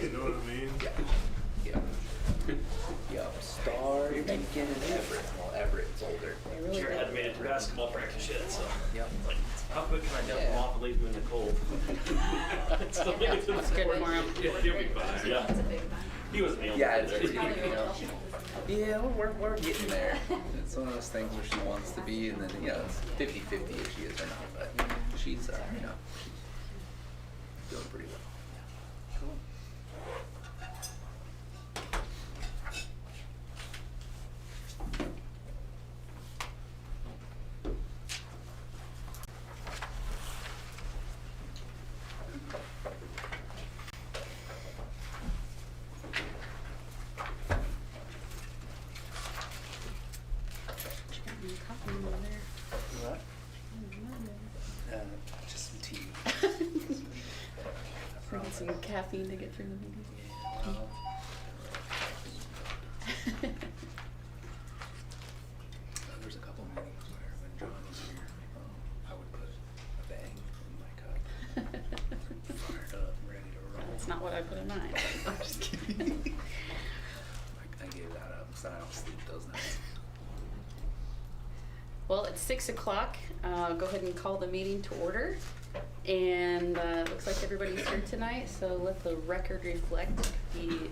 You know what I mean? Yeah. Yep. Star, Lincoln, and Everett. Well, Everett's older. Jared hadn't made it to basketball practice yet, so Yep. like, how quick can I dump him off and leave him in the cold? Still make it to the That's good sport. for him. Yeah, he'll be fine. Yeah. It's a big one. He wasn't able Yeah, to it's do pretty, that. you know. Yeah, we're getting there. It's one of those things where she wants to be, and then, you know, it's 50-50 if she is or not, but she's, you know, she's doing pretty well. Just some tea. Bring some caffeine to get through the meeting. There's a couple meetings where when John was here, I would put a bang in my cup, fired up, ready to roll. That's not what I put in mine. I'm just kidding. I gave that up because I don't sleep those nights. Well, it's 6 o'clock. Go ahead and call the meeting to order. And looks like everybody's here tonight, so let the record reflect the,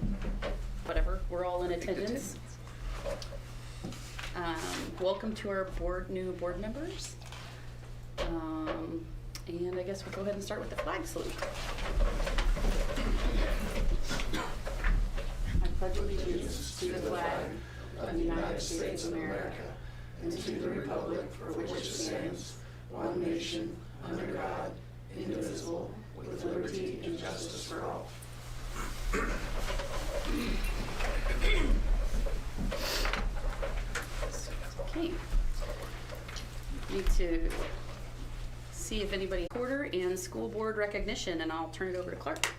whatever, we're all in attendance. Welcome to our new board members. And I guess we'll go ahead and start with the flag salute. I pledge allegiance to the flag of the United States of America and to the republic for which it stands, one nation, under God, indivisible, with liberty and justice for all. Okay. Need to see if anybody quarter and school board recognition, and I'll turn it over to Clark.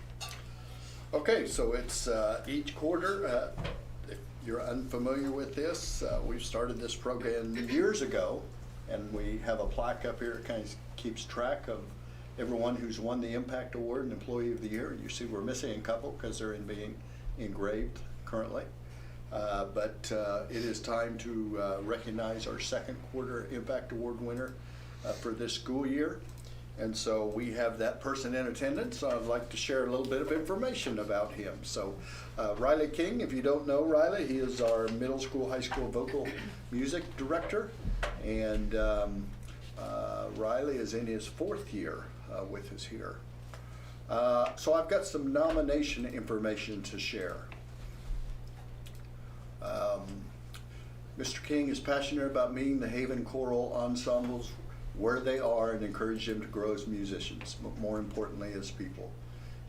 Okay, so it's each quarter. If you're unfamiliar with this, we've started this program years ago, and we have a plaque up here that kind of keeps track of everyone who's won the Impact Award and Employee of the Year. You see we're missing a couple because they're being engraved currently. But it is time to recognize our second quarter Impact Award winner for this school year. And so we have that person in attendance. I'd like to share a little bit of information about him. So Riley King, if you don't know Riley, he is our middle school, high school vocal music director. And Riley is in his fourth year with us here. So I've got some nomination information to share. Mr. King is passionate about meeting the Haven choral ensembles where they are and encourage them to grow as musicians, but more importantly as people.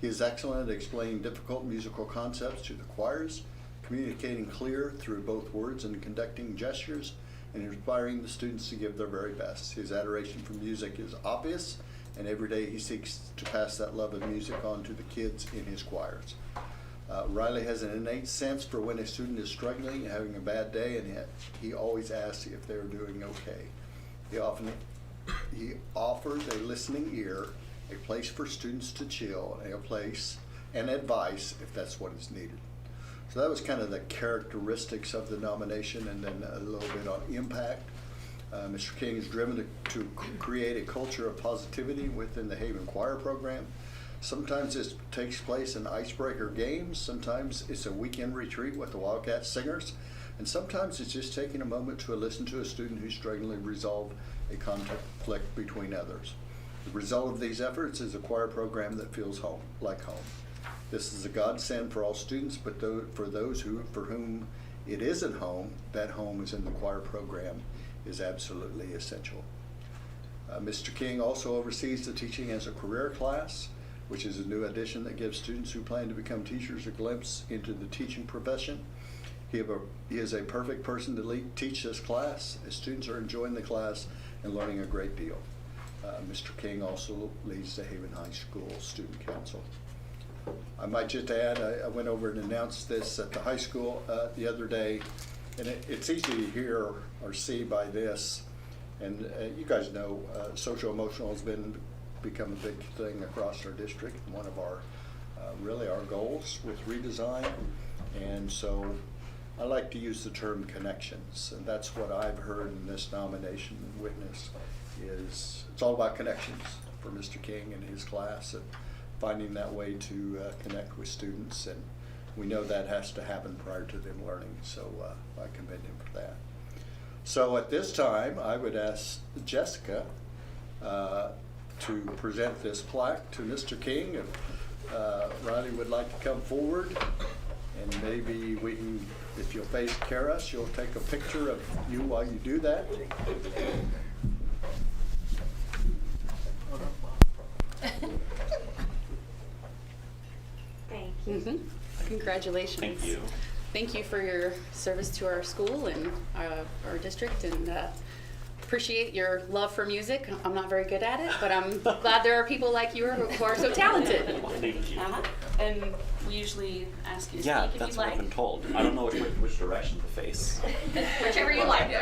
He is excellent at explaining difficult musical concepts to the choirs, communicating clear through both words and conducting gestures, and inspiring the students to give their very best. His adoration for music is obvious, and every day he seeks to pass that love of music on to the kids in his choirs. Riley has an innate sense for when a student is struggling and having a bad day, and he always asks if they're doing okay. He offers a listening ear, a place for students to chill, and a place and advice if that's what is needed. So that was kind of the characteristics of the nomination, and then a little bit on impact. Mr. King is driven to create a culture of positivity within the Haven Choir program. Sometimes this takes place in icebreaker games, sometimes it's a weekend retreat with the Wildcat Singers, and sometimes it's just taking a moment to listen to a student who's struggling to resolve a conflict between others. The result of these efforts is a choir program that feels home, like home. This is a godsend for all students, but for those for whom it isn't home, that home is in the choir program is absolutely essential. Mr. King also oversees the teaching as a career class, which is a new addition that gives students who plan to become teachers a glimpse into the teaching profession. He is a perfect person to teach this class, as students are enjoying the class and learning a great deal. Mr. King also leads the Haven High School Student Council. I might just add, I went over and announced this at the high school the other day, and it's easy to hear or see by this, and you guys know social emotional has become a big thing across our district. One of our really our goals with redesign. And so I like to use the term connections, and that's what I've heard in this nomination and witness is it's all about connections for Mr. King and his class and finding that way to connect with students, and we know that has to happen prior to them learning, so I commend him for that. So at this time, I would ask Jessica to present this plaque to Mr. King. If Riley would like to come forward, and maybe we can, if you'll face Kara, she'll take a picture of you while you do that. Thank you. Mm-hmm. Congratulations. Thank you. Thank you for your service to our school and our district, and appreciate your love for music. I'm not very good at it, but I'm glad there are people like you who are so talented. Thank you. And we usually ask you to Yeah, speak if that's you'd what like. I've been told. I don't know which direction to face. Whichever you like.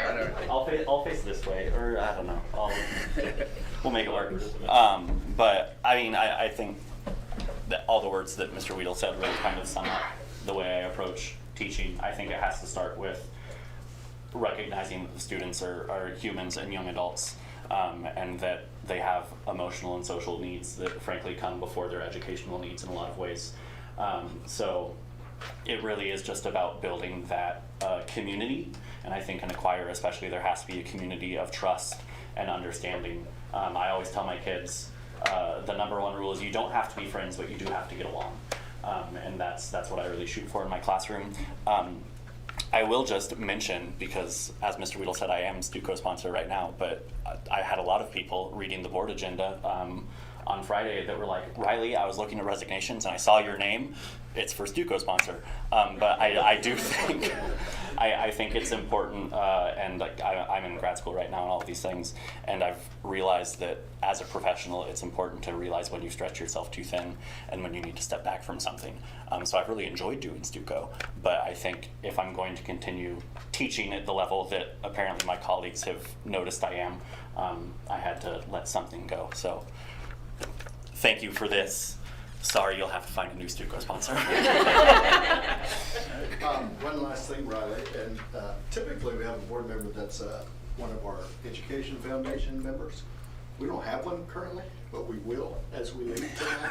I'll face this way, or I don't know. We'll make it work. But I mean, I think that all the words that Mr. Weedle said really kind of sum up the way I approach teaching. I think it has to start with recognizing that the students are humans and young adults, and that they have emotional and social needs that frankly come before their educational needs in a lot of ways. So it really is just about building that community, and I think in a choir especially there has to be a community of trust and understanding. I always tell my kids the number one rule is you don't have to be friends, but you do have to get along, and that's what I really shoot for in my classroom. I will just mention, because as Mr. Weedle said, I am STU co-sponsor right now, but I had a lot of people reading the board agenda on Friday that were like, Riley, I was looking at resignations and I saw your name. It's for STU co-sponsor. But I do think, I think it's important, and like I'm in grad school right now and all of these things, and I've realized that as a professional, it's important to realize when you stretch yourself too thin and when you need to step back from something. So I've really enjoyed doing STUCO, but I think if I'm going to continue teaching at the level that apparently my colleagues have noticed I am, I had to let something go. So thank you for this. Sorry, you'll have to find a new STUCO sponsor. One last thing, Riley, and typically we have a board member that's one of our Education Foundation members. We don't have one currently, but we will as we leave tonight.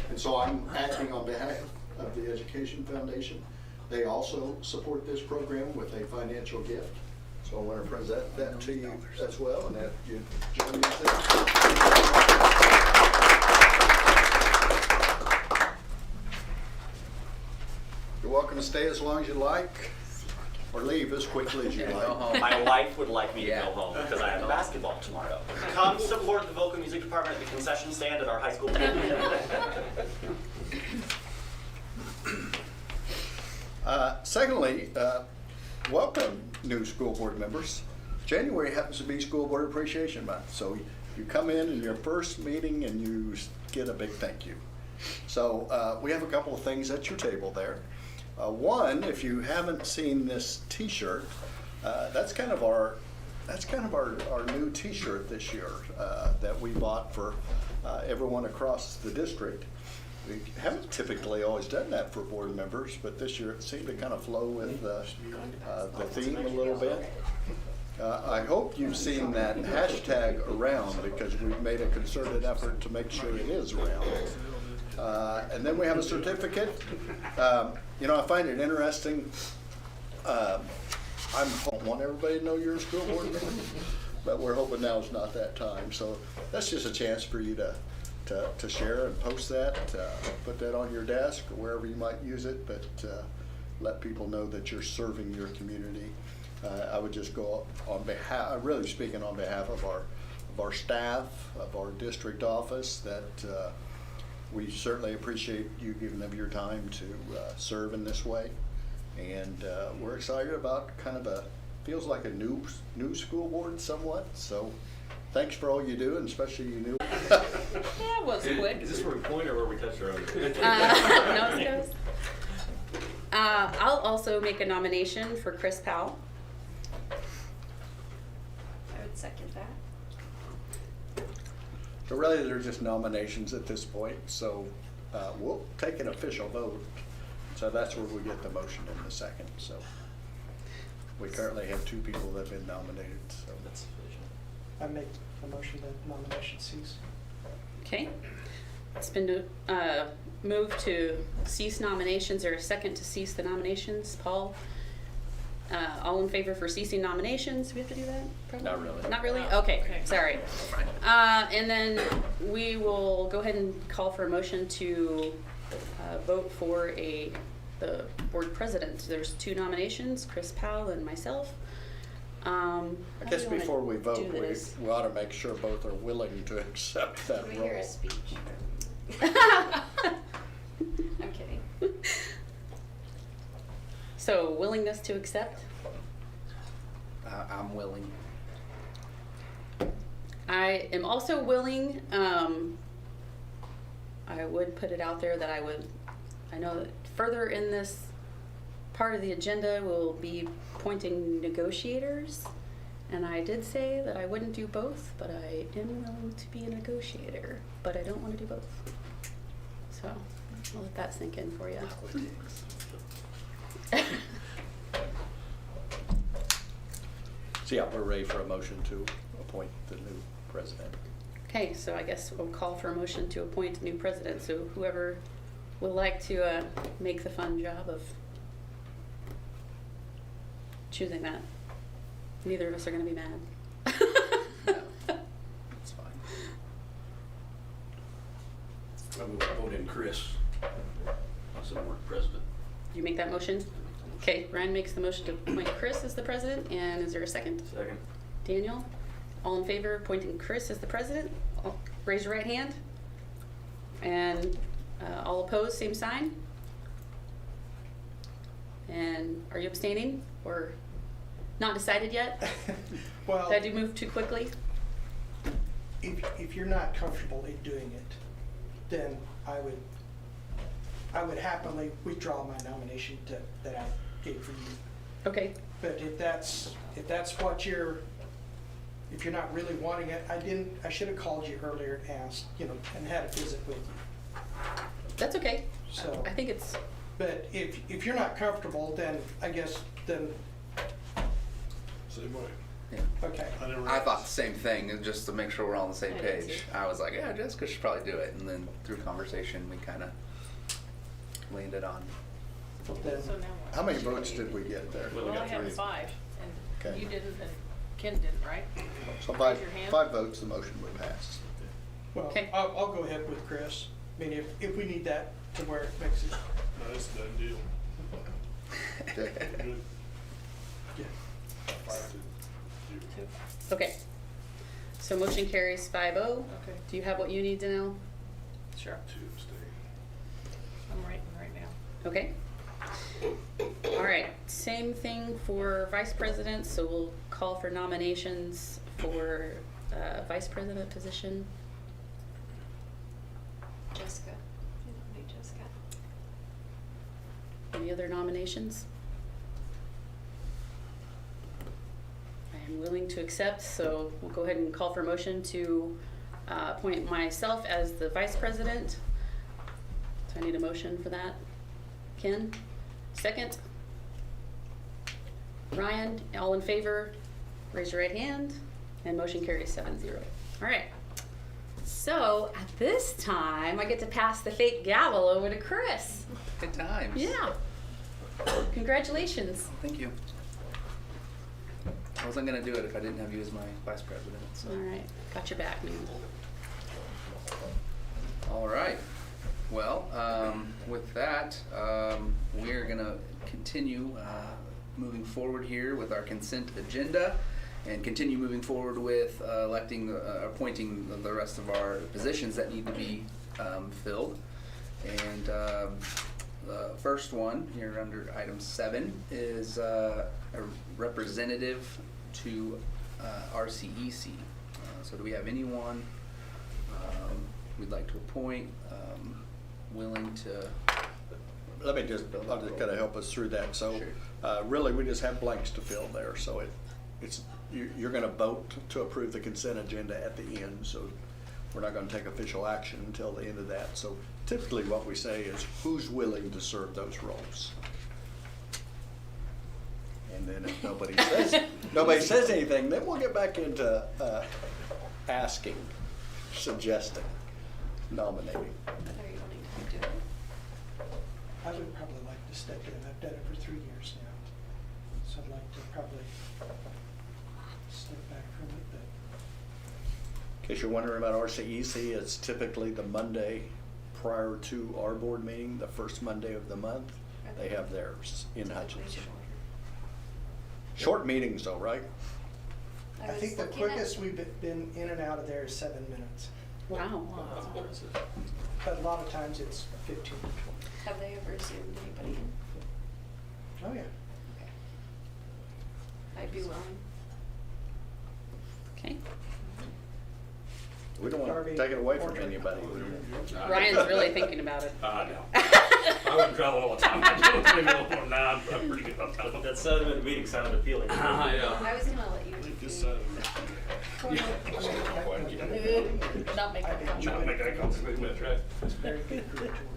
And so I'm acting on behalf of the Education Foundation. They also support this program with a financial gift. So I want to present that to you as well, and that you join me there. You're welcome to stay as long as you like, or leave as quickly as you Go like. home. My wife would like me to Yeah. go home because I have basketball tomorrow. Come support the vocal music department at the concession stand at our high school. Secondly, welcome new school board members. January happens to be School Board Appreciation Month, so you come in your first meeting and you get a big thank you. So we have a couple of things at your table there. One, if you haven't seen this T-shirt, that's kind of our new T-shirt this year that we bought for everyone across the district. We haven't typically always done that for board members, but this year it seemed to kind of flow with the theme a little bit. I hope you've seen that hashtag around, because we've made a concerted effort to make sure it is around. And then we have a certificate. You know, I find it interesting. I don't want everybody to know you're a school board member, but we're hoping now is not that time. So that's just a chance for you to share and post that, put that on your desk or wherever you might use it, but let people know that you're serving your community. I would just go on behalf, really speaking on behalf of our staff, of our district office, that we certainly appreciate you giving of your time to serve in this way. And we're excited about kind of feels like a new school board somewhat. So thanks for all you do, and especially you new. Yeah, it was quick. Is this where we point or where we touch our own? Nose goes. I'll also make a nomination for Chris Powell. I would second that. So really, they're just nominations at this point. So we'll take an official vote. So that's where we get the motion in the second, so. We currently have 2 people that have been nominated, so. That's sufficient. I make a motion that nomination cease. Okay. It's been moved to cease nominations, or a second to cease the nominations. Paul, all in favor for ceasing nominations? Do we have to do that? Probably? Not really. Not really? No. Okay, Okay. sorry. Fine. And then we will go ahead and call for a motion to vote for the board president. There's 2 nominations, Chris Powell and myself. I guess before we vote, do this? we ought to make sure both are willing to accept that We role. hear a speech. I'm kidding. So, willingness to accept? I'm willing. I am also willing. I would put it out there that I know that further in this part of the agenda we'll be appointing negotiators. And I did say that I wouldn't do both, but I am willing to be a negotiator, but I don't want to do both. So, I'll let that sink in for you. So yeah, we're ready for a motion to appoint the new president. Okay, so I guess we'll call for a motion to appoint a new president. So whoever would like to make the fun job of choosing that. Neither of us are going to be mad. No, that's fine. I move to vote in Chris as the board president. You make that motion? Okay, Ryan makes the motion to appoint Chris as the president, and is there a second? Second. Daniel, all in favor of appointing Chris as the president? Raise your right hand. And all opposed, same sign. And are you abstaining or not decided yet? Well, Did I do move too quickly? if you're not comfortable in doing it, then I would happily withdraw my nomination that I gave for you. Okay, But if that's what if you're not really wanting it, I should have called you earlier and asked, and had a visit with you. that's okay. So, I think it's, but if you're not comfortable, then I guess, Same way. Yeah. okay. I thought the same thing, and just to make sure we're all on the same I did page. too. I was like, yeah, Jessica should probably do it. And then through conversation, we kind of landed on. Then- So now what? How many votes did we get there? Well, Well, we I got had 3. 5, and Okay. you didn't, and Ken didn't, right? So Raise your hand. 5 votes, the motion would pass. Well, Okay. I'll go ahead with Chris. I mean, if we need that to where it makes it, No, it's a done deal. Okay. Good. yeah. 5-0. okay. So motion carries 5-0. Okay. Do you have what you need to know? Sure. 2 abstain. I'm writing right now. Okay. All right, same thing for vice president, so we'll call for nominations for vice president position. Jessica. I nominate Jessica. Any other nominations? I am willing to accept, so we'll go ahead and call for a motion to appoint myself as the vice president. So I need a motion for that. Ken, second. Ryan, all in favor, raise your right hand, and motion carries 7-0. All right. So at this time, I get to pass the fake gavel over to Chris. Good times. Yeah. Congratulations. Thank you. I wasn't going to do it if I didn't have you as my vice president. So. All right, got your back, man. All right. Well, with that, we're going to continue moving forward here with our consent agenda and continue moving forward with appointing the rest of our positions that need to be filled. And the first one here under item 7 is a representative to RCEC. So do we have anyone we'd like to appoint, willing to? I'll just kind of help us through that. So Sure. really, we just have blanks to fill there. So you're going to vote to approve the consent agenda at the end. So we're not gonna take official action until the end of that. So typically what we say is, who's willing to serve those roles? And then if nobody says anything, then we'll get back into asking, suggesting, nominating. Are you wanting to do it? I would probably like to step in. I've done it for 3 years now. So I'd like to probably step back from it, but In case you're wondering about RCEC, it's typically the Monday prior to our board meeting, the first Monday of the month. They have theirs in Hutchinson. Short meetings though, right? I think the quickest we've been in and out of there is 7 minutes. Wow. But a lot of times it's 15 to 20. Have they ever zoomed anybody in? Oh, yeah. I'd be willing. Okay. We don't want Darby, to take it away from Audrey. anybody. Ryan's really thinking about it. No. I wouldn't travel all the time. I do it maybe a little more now. I'm pretty good on time. That 7-minute meeting sounded appealing. Yeah. I was gonna let you do. Not make eye contact. Not make eye contact with, right? It's very good group to work.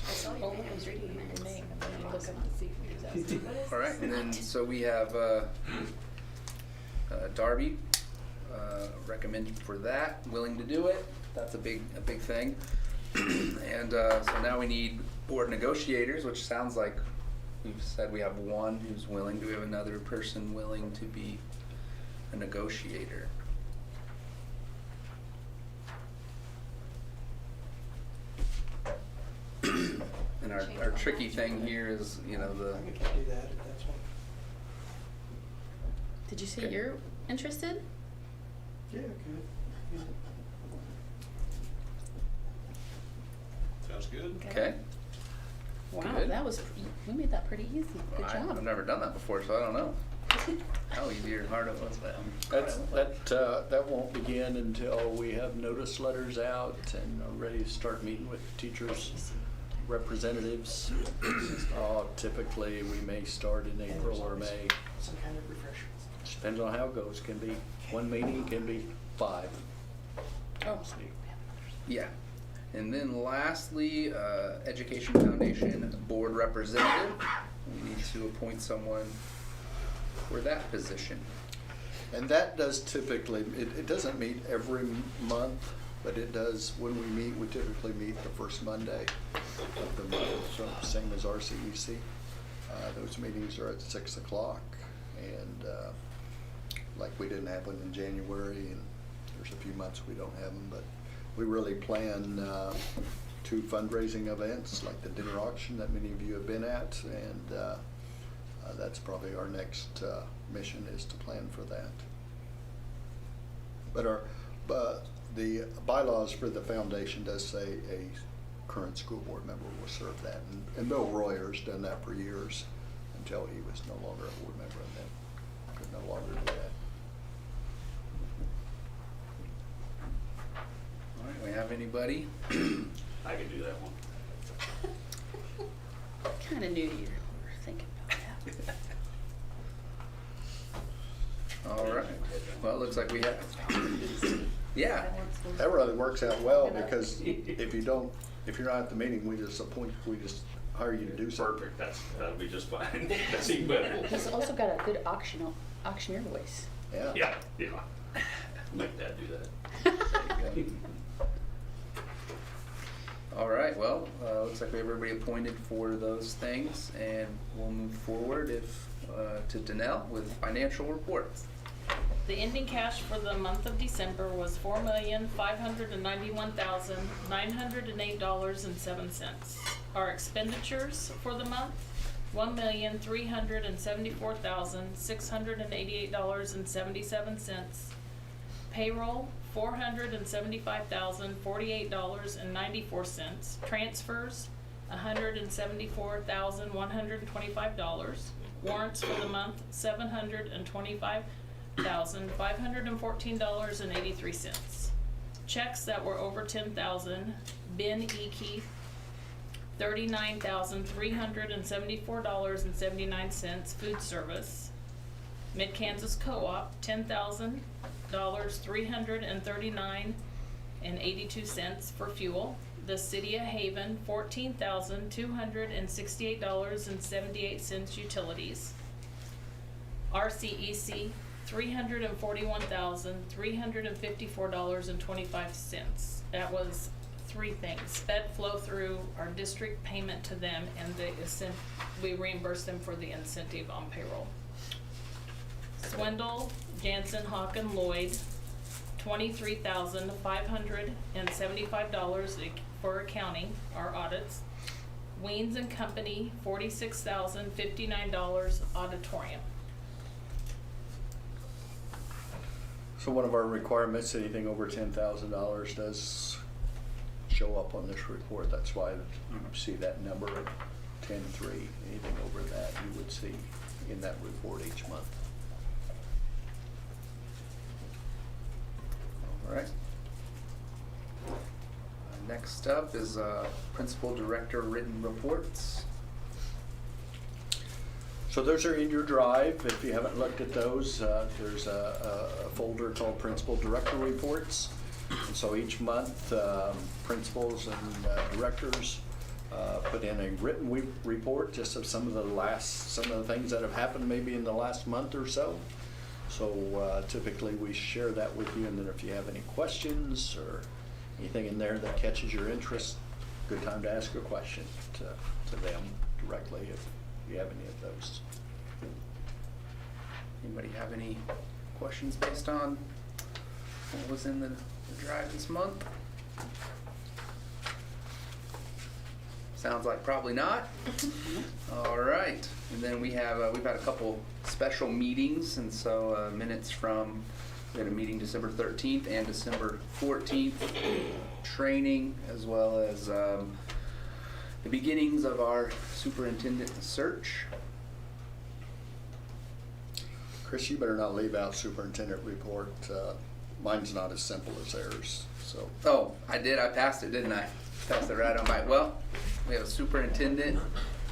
I saw you. I was reading your name and then I look up to see who he's asking. All right, and then, so we have Darby recommended for that, willing to do it. That's a big thing. And so now we need board negotiators, which sounds like we've said we have one who's willing. Do we have another person willing to be a negotiator? And our tricky thing here is, you know, the, I could do that if that's one. Did you say Okay. you're interested? Yeah, good. Sounds good. okay? Wow, Good. that was, we made that pretty easy. Good I've job. never done that before, so I don't know how easy or hard it was, but That won't begin until we have notice letters out and are ready to start meeting with teachers' representatives. Typically, we may start in April or May. Some kind of refreshments. Depends on how it goes. Can be one meeting, can be 5. Oh. yeah. And then lastly, Education Foundation Board Representative. We need to appoint someone for that position. And that does typically, it doesn't meet every month, but it does, when we meet, we typically meet the first Monday of the month, so same as RCEC. Those meetings are at 6 o'clock, and like we didn't have one in January, and there's a few months we don't have them, but we really plan 2 fundraising events, like the dinner auction that many of you have been at, and that's probably our next mission, is to plan for that. But the bylaws for the foundation does say a current school board member will serve that, and Bill Royer's done that for years until he was no longer a board member, and then could no longer do that. All right, we have anybody? I can do that one. Kinda knew you were thinking about that. All right. Well, it looks like we have, yeah. That really works out well, because if you're not at the meeting, we just hire you to do something. Perfect. That'll be just fine. That's even better. He's also got a good auctioneer voice. Yeah. Yeah. Make Dad do that. All right, well, looks like we have everybody appointed for those things, and we'll move forward to Danelle with financial reports. The ending cash for the month of December was $4,591,908.07. Our expenditures for the month, $1,374,688.77. Payroll, $475,048.94. Transfers, $174,125. Warrants for the month, $725,514.83. Checks that were over 10,000, Ben E. Keith, $39,374.79, food service. Mid-Kansas Co-op, $10,000, $339.82 for fuel. The City of Haven, $14,268.78 utilities. RCEC, $341,354.25. That was three things: sped flow through, our district payment to them, and we reimbursed them for the incentive on payroll. Swindle, Jansen, Hawk, and Lloyd, $23,575 for accounting, our audits. Weens and Company, $46,059 auditorium. So one of our requirements, anything over $10,000 does show up on this report. That's why you see that number of 10.3. Anything over that you would see in that report each month. All right. Next up is Principal Director written reports. So those are in your drive. If you haven't looked at those, there's a folder called Principal Director Reports. And so each month, principals and directors put in a written report just of some of the things that have happened maybe in the last month or so. So typically we share that with you, and then if you have any questions or anything in there that catches your interest, good time to ask a question to them directly if you have any of those. Anybody have any questions based on what was in the drive this month? Sounds like probably not. All right, and then we've had a couple special meetings, and so minutes from, we had a meeting December 13th and December 14th, training, as well as the beginnings of our superintendent search. Chris, you better not leave out superintendent report. Mine's not as simple as theirs, so. Oh, I did. I passed it, didn't I? Passed it right on by. Well, we have a superintendent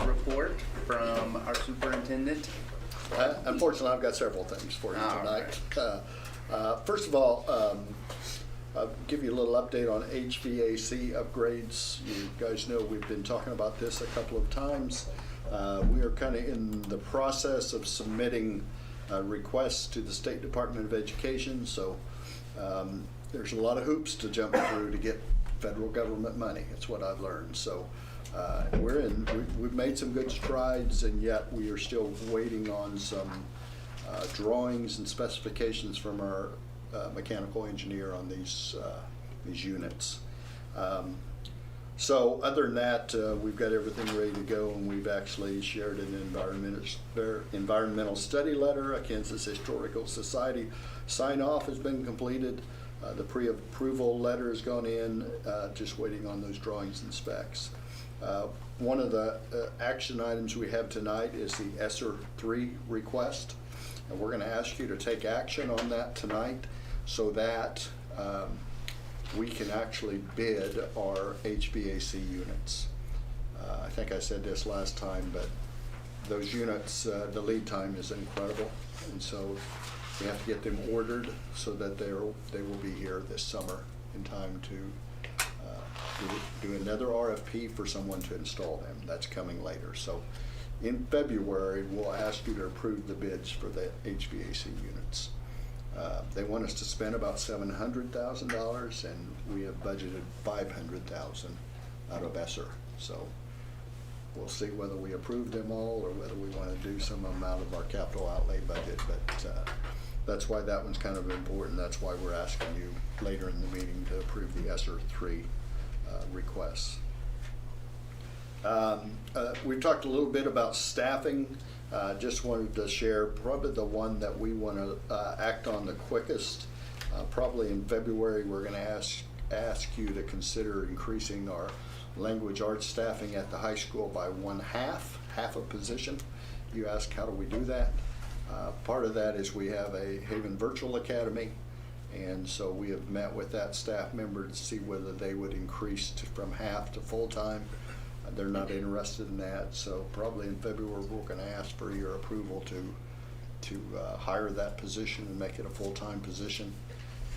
report from our superintendent. Unfortunately, I've got several things for you All tonight. First of all, I'll give you a little update on HVAC upgrades. You guys know we've been talking about this a couple of times. We are kind of in the process of submitting requests to the State Department of Education, so there's a lot of hoops to jump through to get federal government money. That's what I've learned. So we've made some good strides, and yet we are still waiting on some drawings and specifications from our mechanical engineer on these units. So other than that, we've got everything ready to go, and we've actually shared an environmental study letter. A Kansas Historical Society sign-off has been completed. The pre-approval letter has gone in, just waiting on those drawings and specs. One of the action items we have tonight is the ESSER 3 request, and we're going to ask you to take action on that tonight so that we can actually bid our HVAC units. I think I said this last time, but those units, the lead time is incredible, and so we have to get them ordered so that they will be here this summer in time to do another RFP for someone to install them. That's coming later. So in February, we'll ask you to approve the bids for the HVAC units. They want us to spend about $700,000, and we have budgeted $500,000 out of ESSER. So we'll see whether we approve them all or whether we want to do some amount of our capital outlay budget. But that's why that one's kind of important. That's why we're asking you later in the meeting to approve the ESSER 3 requests. We've talked a little bit about staffing. Just wanted to share probably the one that we want to act on the quickest. Probably in February, we're going to ask you to consider increasing our language arts staffing at the high school by half a position. You ask, how do we do that? Part of that is we have a Haven Virtual Academy, and so we have met with that staff member to see whether they would increase from half to full-time. They're not interested in that, so probably in February we're going to ask for your approval to hire that position and make it a full-time position.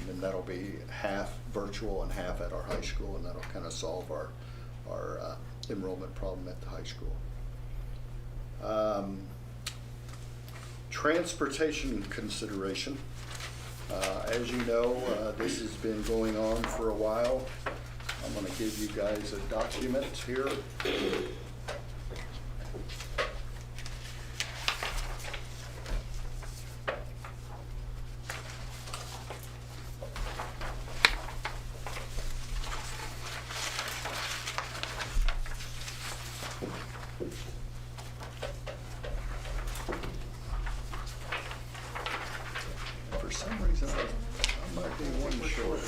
And then that'll be half virtual and half at our high school, and that'll kind of solve our enrollment problem at the high school. Transportation consideration. As you know, this has been going on for a while. I'm going to give you guys a document here. For some reason, I might be one short.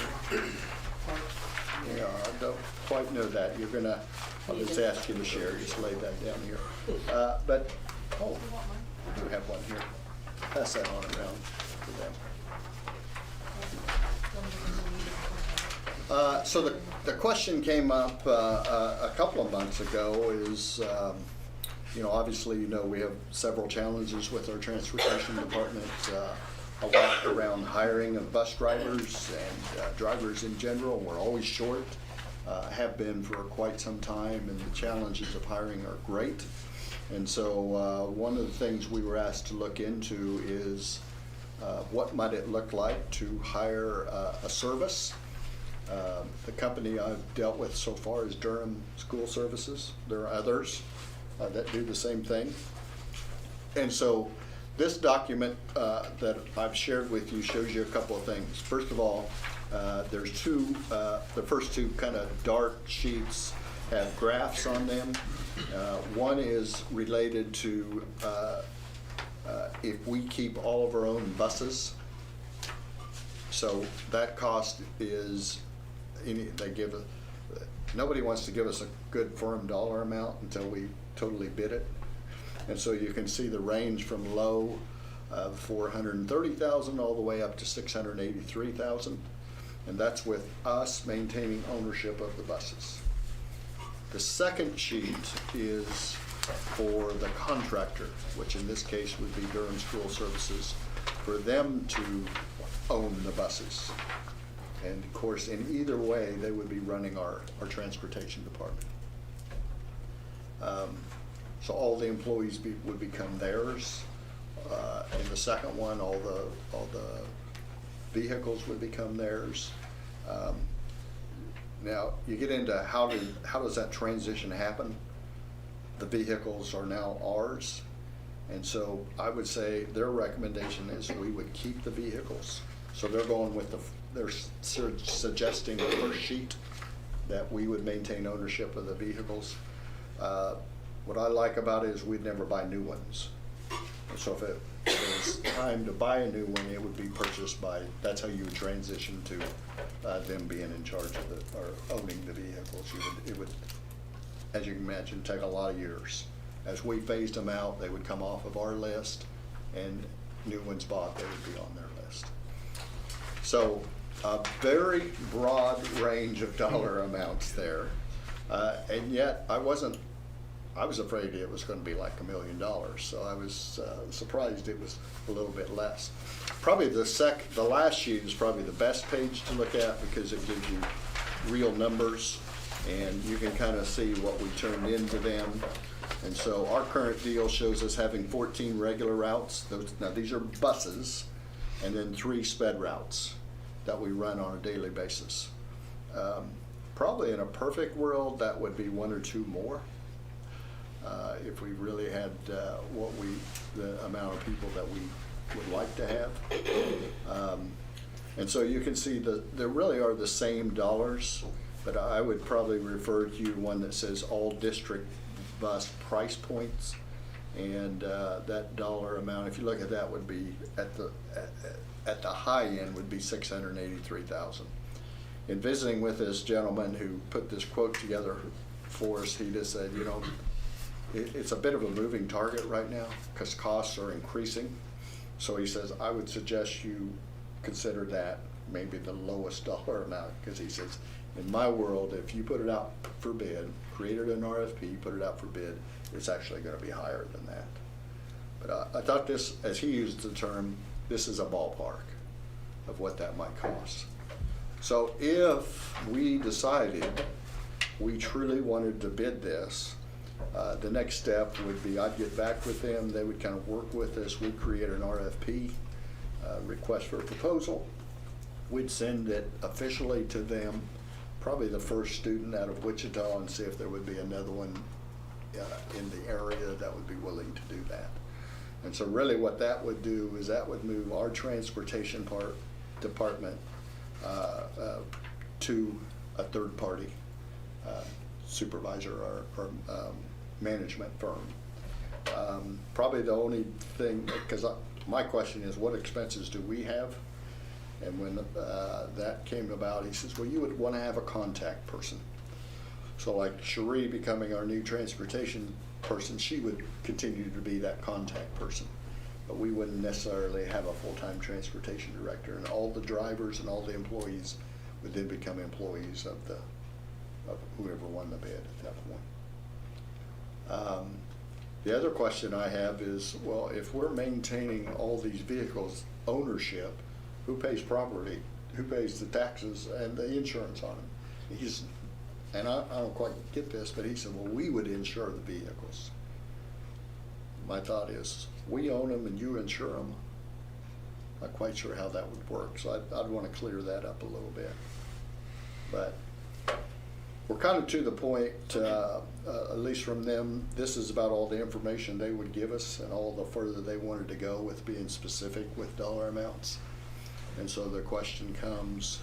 Yeah, I don't quite know that. You're gonna, I'll just ask you to share, just lay that down here. But, oh, I do have one here. Pass that on around to them. So the question came up a couple of months ago is, obviously, we have several challenges with our transportation department. A lot around hiring of bus drivers and drivers in general. We're always short, have been for quite some time, and the challenges of hiring are great. And so one of the things we were asked to look into is what might it look like to hire a service. The company I've dealt with so far is Durham School Services. There are others that do the same thing. And so this document that I've shared with you shows you a couple of things. First of all, there's the first two kind of dark sheets have graphs on them. One is related to if we keep all of our own buses. So that cost is, nobody wants to give us a good firm dollar amount until we totally bid it. And so you can see the range from low of $430,000 all the way up to $683,000. And that's with us maintaining ownership of the buses. The second sheet is for the contractor, which in this case would be Durham School Services, for them to own the buses. And of course, in either way, they would be running our transportation department. So all the employees would become theirs. In the second one, all the vehicles would become theirs. Now you get into how does that transition happen? The vehicles are now ours, and so I would say their recommendation is we would keep the vehicles. So they're going with they're suggesting the first sheet that we would maintain ownership of the vehicles. What I like about it is we'd never buy new ones. So if it was time to buy a new one, it would be purchased by, that's how you would transition to them being in charge of or owning the vehicles. It would, as you can imagine, take a lot of years. As we phased them out, they would come off of our list, and new ones bought, they would be on their list. So a very broad range of dollar amounts there. And yet I was afraid it was going to be like $1 million, so I was surprised it was a little bit less. Probably the last sheet is probably the best page to look at because it gives you real numbers, and you can kind of see what we turned into them. And so our current deal shows us having 14 regular routes. Now these are buses, and then 3 sped routes that we run on a daily basis. Probably in a perfect world, that would be 1 or 2 more. If we really had the amount of people that we would like to have. And so you can see there really are the same dollars, but I would probably refer to you one that says all district bus price points, and that dollar amount, if you look at that, would be at the high end would be $683,000. In visiting with this gentleman who put this quote together for us, he just said, it's a bit of a moving target right now because costs are increasing. So he says, I would suggest you consider that maybe the lowest dollar amount, because he says, in my world, if you put it out for bid, created an RFP, put it out for bid, it's actually going to be higher than that. But I thought this, as he used the term, this is a ballpark. of what that might cost. So if we decided we truly wanted to bid this, the next step would be I'd get back with them, they would kind of work with us, we'd create an RFP, request for a proposal. We'd send it officially to them, probably the first student out of Wichita, and see if there would be another one in the area that would be willing to do that. And so really what that would do is that would move our transportation department to a third party supervisor or management firm. Probably the only thing, because my question is, what expenses do we have? And when that came about, he says, well, you would want to have a contact person. So like Cherie becoming our new transportation person, she would continue to be that contact person. But we wouldn't necessarily have a full-time transportation director, and all the drivers and all the employees would then become employees of whoever won the bid at that point. The other question I have is, well, if we're maintaining all these vehicles ownership, who pays property? Who pays the taxes and the insurance on them? And I don't quite get this, but he said, well, we would insure the vehicles. My thought is, we own them and you insure them. Not quite sure how that would work, so I'd want to clear that up a little bit. But we're kind of to the point, at least from them, this is about all the information they would give us and all the further they wanted to go with being specific with dollar amounts. And so the question comes,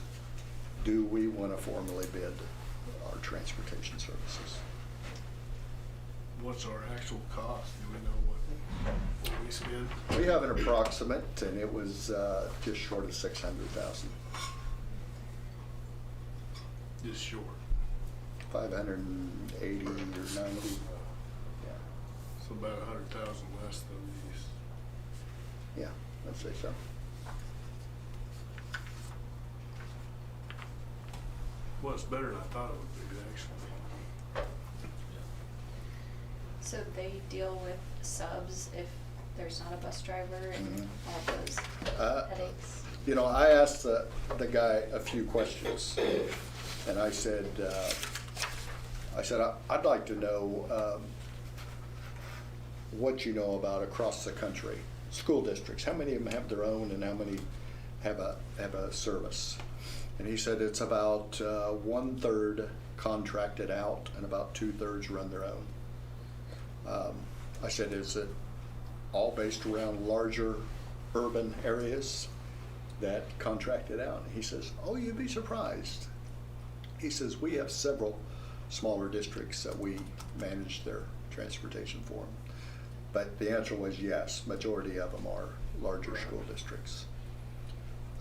do we want to formally bid our transportation services? What's our actual cost? Do we know what we spend? We have an approximate, and it was just short of 600,000. Just short. 580 or 90. Yeah. So about 100,000 less than these. Yeah, I'd say so. Well, it's better than I thought it would be, actually. So they deal with subs if there's not a bus driver and Mhm. all those headaches? You know, I asked the guy a few questions, and I said, I'd like to know what you know about across the country, school districts. How many of them have their own, and how many have a service? And he said it's about 1/3 contracted out, and about 2/3 run their own. I said, is it all based around larger urban areas that contract it out? And he says, oh, you'd be surprised. He says, we have several smaller districts that we manage their transportation for them. But the answer was yes, majority of them are larger school districts.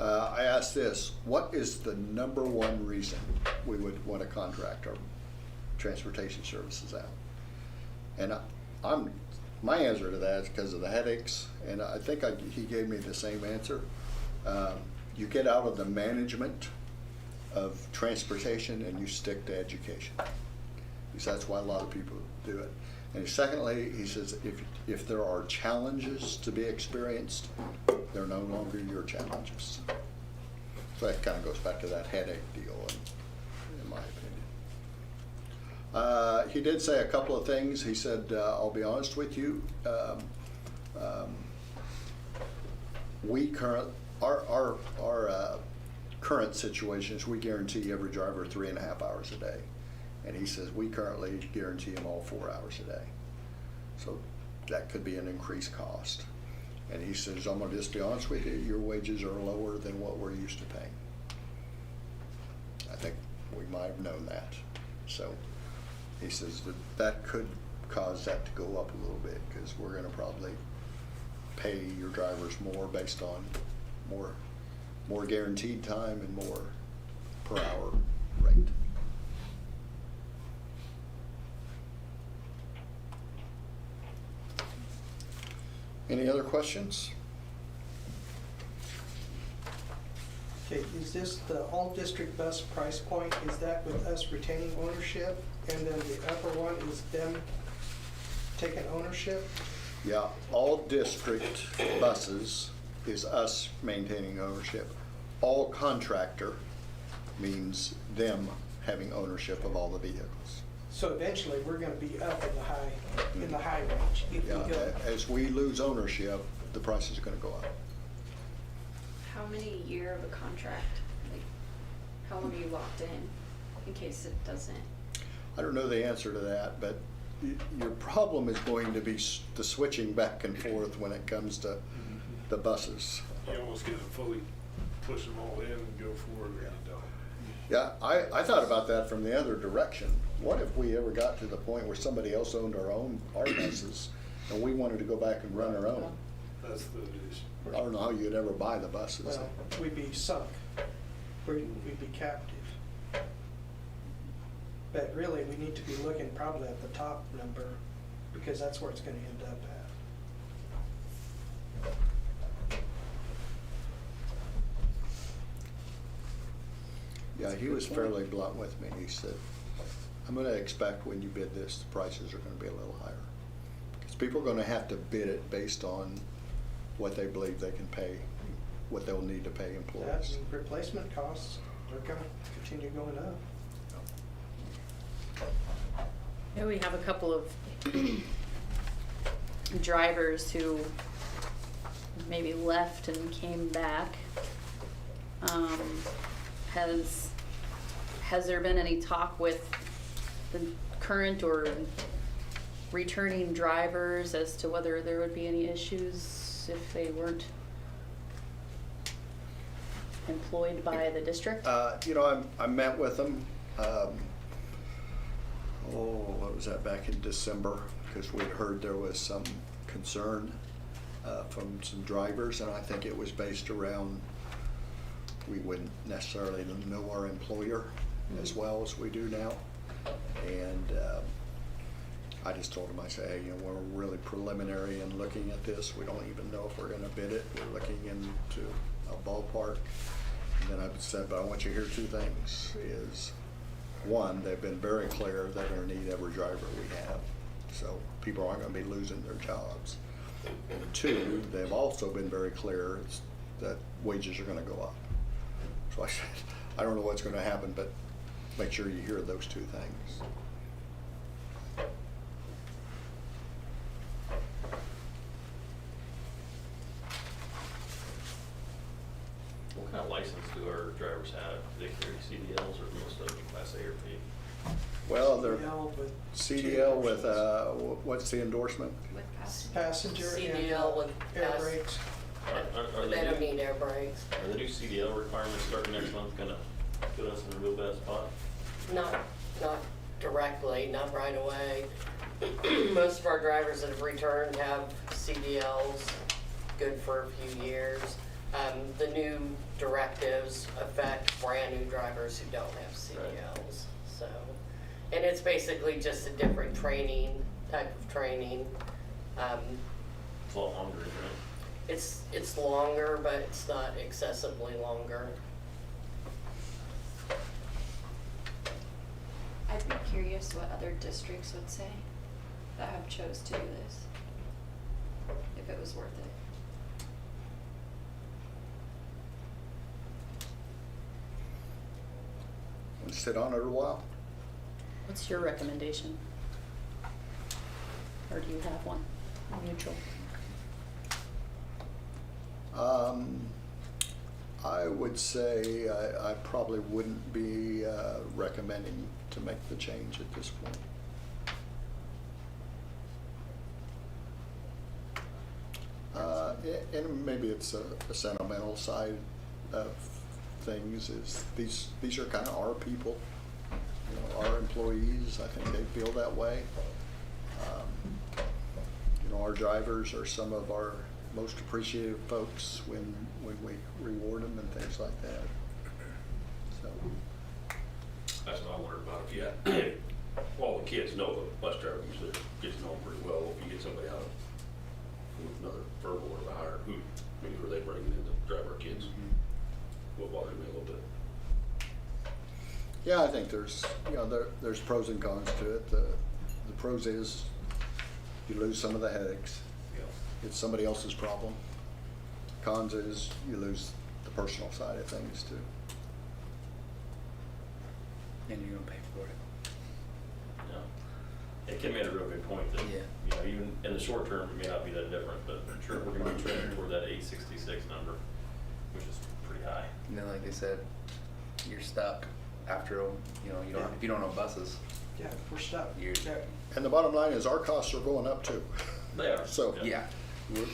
I asked this, what is the #1 reason we would want to contract our transportation services out? And my answer to that is because of the headaches, and I think he gave me the same answer. You get out of the management of transportation and you stick to education. Because that's why a lot of people do it. And secondly, he says, if there are challenges to be experienced, they're no longer your challenges. So that kind of goes back to that headache deal, in my opinion. He did say a couple of things. He said, I'll be honest with you, our current situation is we guarantee every driver 3.5 hours a day. And he says we currently guarantee them all 4 hours a day. So that could be an increased cost. And he says, I'm gonna just be honest with you, your wages are lower than what we're used to paying. I think we might have known that. So he says that could cause that to go up a little bit, because we're gonna probably pay your drivers more based on more guaranteed time and more per hour rate. Any other questions? Okay, is this the all-district bus price point? Is that with us retaining ownership? And then the upper one is them taking ownership? Yeah, all district buses is us maintaining ownership. all contractor means them having ownership of all the vehicles. So eventually, we're gonna be up in the high range if we Yeah, go. as we lose ownership, the price is gonna go up. How many year of a contract? Like, how long are you locked in case it doesn't? I don't know the answer to that, but your problem is going to be the switching back and forth when it comes to the buses. You almost get to fully push them all in and go forward, or you don't. Yeah, I thought about that from the other direction. What if we ever got to the point where somebody else owned our buses and we wanted to go back and run our own? That's the issue. I don't know how you'd ever buy the buses. Well, we'd be sunk. We'd be captive. But really, we need to be looking probably at the top number, because that's where it's gonna end up at. Yeah, he was fairly blunt with me. He said, I'm gonna expect when you bid this, the prices are gonna be a little higher. Because people are gonna have to bid it based on what they believe they can pay, what they'll need to pay That employees. and replacement costs are gonna continue going up. Yeah, we have a couple of drivers who maybe left and came back. Has there been any talk with the current or returning drivers as to whether there would be any issues if they weren't employed by the district? You know, I met with them, what was that, back in December, because we'd heard there was some concern from some drivers, and I think it was based around, we wouldn't necessarily know our employer as well as we do now. And I just told them, I said, hey, you know, we're really preliminary in looking at this. We don't even know if we're gonna bid it. We're looking into a ballpark. And then I said, but I want you to hear two things, is one, they've been very clear they're gonna need every driver we have. So people aren't gonna be losing their jobs. And two, they've also been very clear that wages are gonna go up. So I said, I don't know what's gonna happen, but make sure you hear those two things. What kind of license do our drivers have? Do they carry CDLs or most of them Class A or B? Well, they're CDL with CDL with, what's the endorsement? With passenger and CDL with air pass- brakes. Are They don't new- need air brakes. Are the new CDL requirements starting next month gonna put us in a real bad spot? Not directly, not right away. Most of our drivers that have returned have CDLs, good for a few years. The new directives affect brand new drivers who don't have CDLs, so. And it's basically just a different training, type of training. It's a lot longer, isn't it? It's longer, but it's not excessively longer. I'd be curious what other districts would say that have chose to do this, if it was worth it. Want to sit on it a while? What's your recommendation? Or do you have one, neutral? I would say I probably wouldn't be recommending to make the change at this point. And maybe it's a sentimental side of things, is these are kind of our people, you know, our employees. I think they feel that way. You know, our drivers are some of our most appreciative folks when we reward them and things like that. So, That's what I wondered about. If you had, all the kids know the bus driver usually gets to know them pretty well. If you get somebody out of another verbal or a hire, who are they bringing in to drive our kids? What bothered me a little bit. yeah, I think there's, you know, there's pros and cons to it. The pros is you lose some of the headaches. Yeah. It's somebody else's problem. Cons is you lose the personal side of things too. And you're gonna pay for it. Yeah. And Kim made a real good point that, Yeah. you know, even in the short term, it may not be that different, but sure, we're gonna be trending toward that 866 number, which is pretty high. And then, like they said, you're stuck after, you know, if you don't know buses. Yeah, we're stuck. You're- Yeah. And the bottom line is our costs are going up too. They are. So, Yeah. we're, Yeah.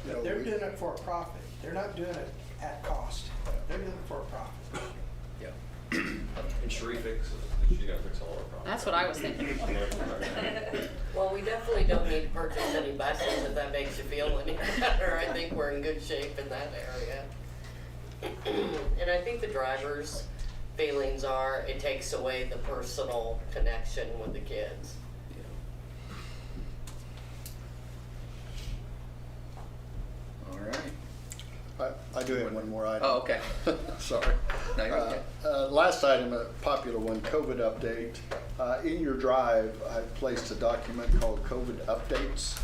you know, They're we- doing it for a profit. They're not doing it at cost. They're doing it for a profit. Yeah. And Sheree fixes, she's gotta fix all our problems. That's what I was thinking. Well, we definitely don't need to purchase any buses if that makes you feel any better. I think we're in good shape in that area. And I think the drivers' feelings are, it takes away the personal connection with the kids. All right. I do have one more item. Oh, okay. Sorry. No, you're okay. Last item, a popular one, COVID update. In your drive, I placed a document called COVID updates.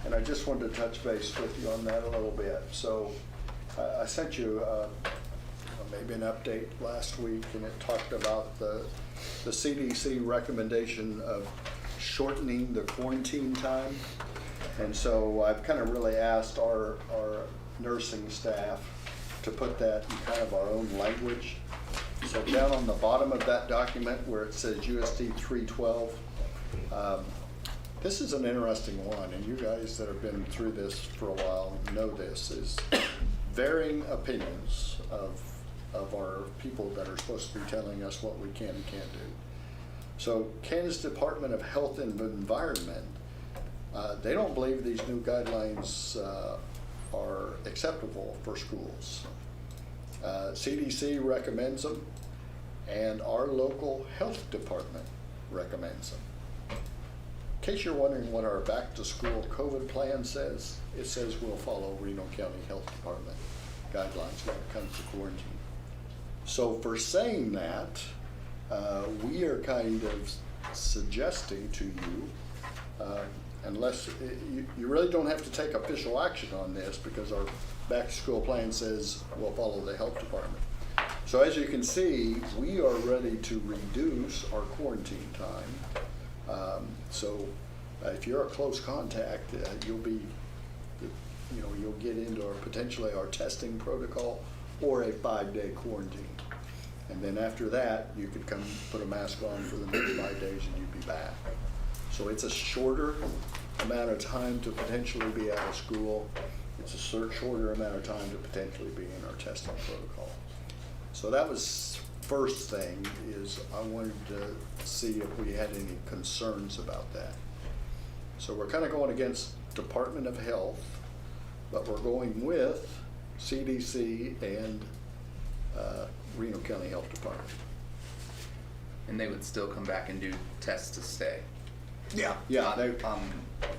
And I just wanted to touch base with you on that a little bit. So I sent you maybe an update last week, and it talked about the CDC recommendation of shortening the quarantine time. And so I've kind of really asked our nursing staff to put that in kind of our own language. So down on the bottom of that document where it says USD 312, this is an interesting one, and you guys that have been through this for a while know this, is varying opinions of our people that are supposed to be telling us what we can and can't do. So Kansas Department of Health and Environment, they don't believe these new guidelines are acceptable for schools. CDC recommends them, and our local health department recommends them. In case you're wondering what our back-to-school COVID plan says, it says we'll follow Reno County Health Department guidelines when it comes to quarantine. So for saying that, we are kind of suggesting to you, unless you really don't have to take official action on this, because our back-to-school plan says we'll follow the health department. So as you can see, we are ready to reduce our quarantine time. So if you're a close contact, you'll get into potentially our testing protocol or a 5-day quarantine. And then after that, you could come put a mask on for the next 5 days and you'd be back. So it's a shorter amount of time to potentially be out of school. It's a shorter amount of time to potentially be in our testing protocol. So that was first thing, is I wanted to see if we had any concerns about that. So we're kind of going against Department of Health, but we're going with CDC and Reno County Health Department. And they would still come back and do tests to stay. Yeah.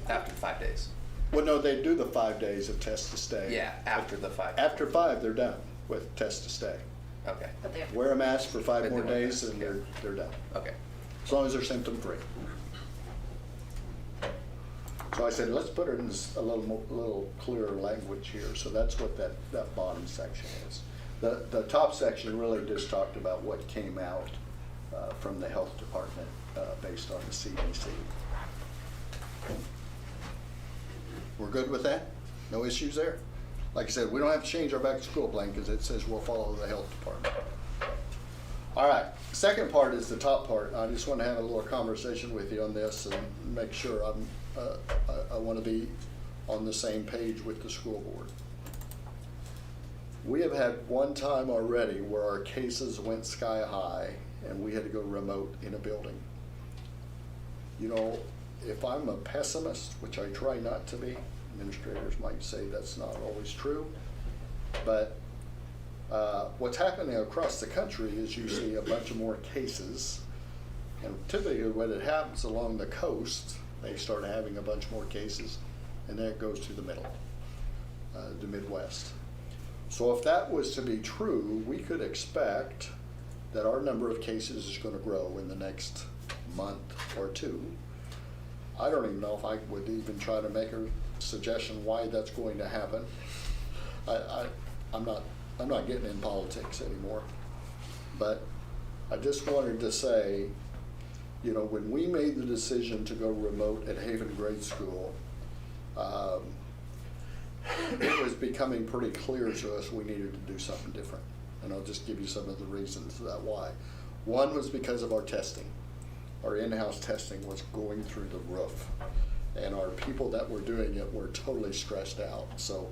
After 5 days. Well, no, they do the 5 days of test to stay. Yeah, after the 5. After 5, they're done with test to stay. Okay. But they have to- Wear a mask for 5 But more they wear days masks, and yeah. they're done. Okay. As long as they're symptom free. So I said, let's put it in a little clearer language here. So that's what that bottom section is. The top section really just talked about what came out from the health department based on the CDC. We're good with that? No issues there? Like I said, we don't have to change our back to school plan because it says we'll follow the health department. All right, second part is the top part. I just want to have a little conversation with you on this and make sure I want to be on the same page with the school board. We have had one time already where our cases went sky high and we had to go remote in a building. You know, if I'm a pessimist, which I try not to be, administrators might say that's not always true, but what's happening across the country is you see a bunch of more cases, and typically when it happens along the coast, they start having a bunch more cases, and then it goes to the middle, the Midwest. So if that was to be true, we could expect that our number of cases is going to grow in the next month or two. I don't even know if I would even try to make a suggestion why that's going to happen. I'm not getting in politics anymore. But I just wanted to say, you know, when we made the decision to go remote at Haven Grade School, it was becoming pretty clear to us we needed to do something different. And I'll just give you some of the reasons that why. One was because of our testing. Our in-house testing was going through the roof. And our people that were doing it were totally stressed out. So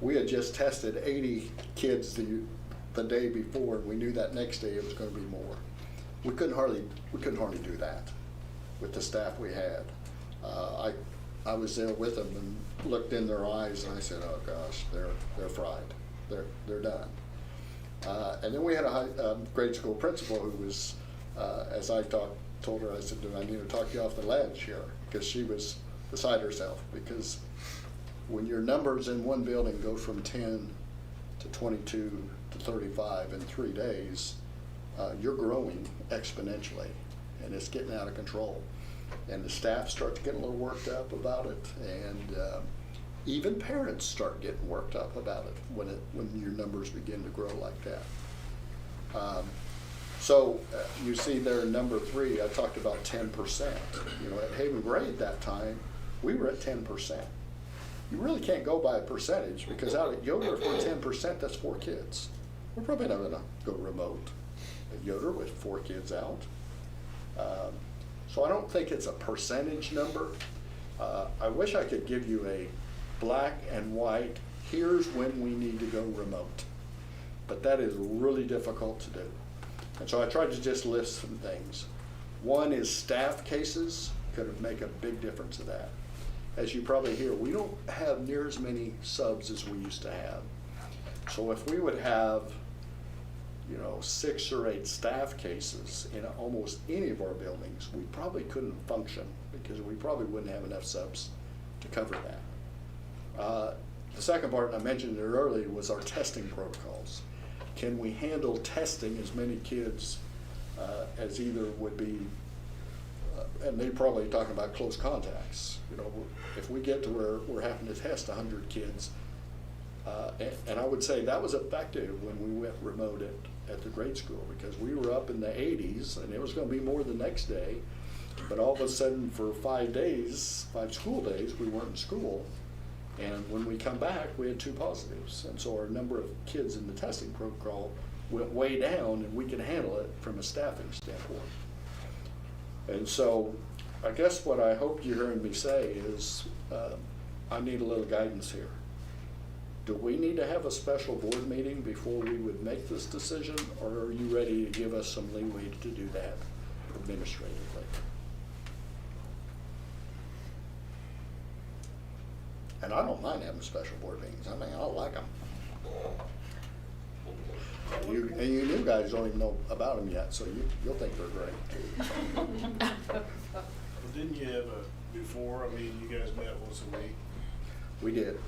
we had just tested 80 kids the day before, and we knew that next day it was going to be more. We couldn't hardly do that with the staff we had. I was there with them and looked in their eyes, and I said, "Oh gosh, they're fried. They're done." And then we had a grade school principal who was, as I told her, I said, "Do I need to talk you off the ledge here?" Because she was beside herself. Because when your numbers in one building go from 10 to 22 to 35 in 3 days, you're growing exponentially, and it's getting out of control. And the staff start to get a little worked up about it, and even parents start getting worked up about it when your numbers begin to grow like that. So you see there in number 3, I talked about 10%. You know, at Haven Grade that time, we were at 10%. You really can't go by a percentage, because out at Yoder for 10%, that's 4 kids. We're probably not gonna go remote at Yoder with 4 kids out. So I don't think it's a percentage number. I wish I could give you a black and white, here's when we need to go remote. But that is really difficult to do. And so I tried to just list some things. One is staff cases could make a big difference of that. As you probably hear, we don't have near as many subs as we used to have. So if we would have, you know, 6 or 8 staff cases in almost any of our buildings, we probably couldn't function, because we probably wouldn't have enough subs to cover that. The second part, and I mentioned it earlier, was our testing protocols. Can we handle testing as many kids as either would be, and they probably talking about close contacts. You know, if we get to where we're having to test 100 kids, and I would say that was effective when we went remote at the grade school, because we were up in the 80s, and it was going to be more the next day. But all of a sudden, for 5 days, 5 school days, we weren't in school. And when we come back, we had 2 positives. And so our number of kids in the testing protocol went way down, and we could handle it from a staffing standpoint. And so I guess what I hope you're hearing me say is I need a little guidance here. Do we need to have a special board meeting before we would make this decision, or are you ready to give us some leeway to do that administratively? And I don't mind having special board meetings. I mean, I like them. And you new guys don't even know about them yet, so you'll think they're great. Well, didn't you have before, I mean, you guys met once a week? We did.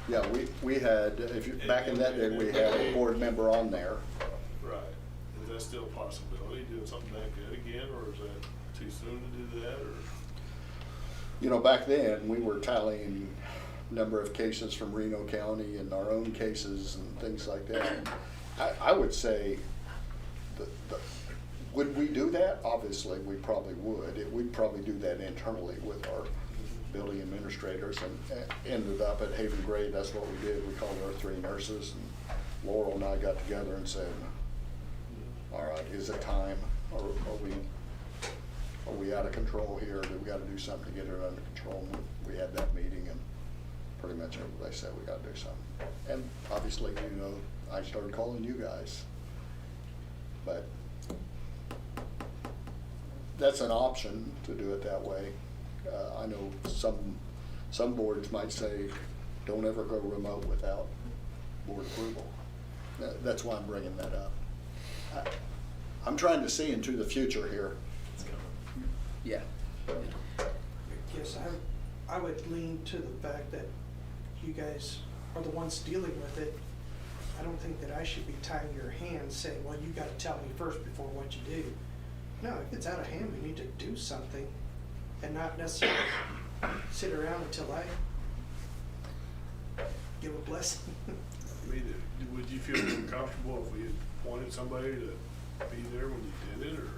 Yeah, we had, back in that day, we had a board member on there. Right. Is that still a possibility, doing something like that again, or is that too soon to do that, or? You know, back then, we were tallying number of cases from Reno County and our own cases and things like that. I would say, would we do that? Obviously, we probably would. We'd probably do that internally with our building administrators, and ended up at Haven Grade. That's what we did. We called our 3 nurses, and Laurel and I got together and said, all right, is it time? Are we out of control here? Do we got to do something to get it under control? And we had that meeting, and pretty much everybody said we got to do something. And obviously, you know, I started calling you guys. But that's an option to do it that way. I know some boards might say, don't ever go remote without board approval. That's why I'm bringing that up. I'm trying to see into the future here. Yeah. Yes, I would lean to the fact that you guys are the ones dealing with it. I don't think that I should be tying your hands saying, well, you gotta tell me first before what you do. No, if it's out of hand, we need to do something and not necessarily sit around until give a blessing. I mean, would you feel more comfortable if we had wanted somebody to be there when you did it, or,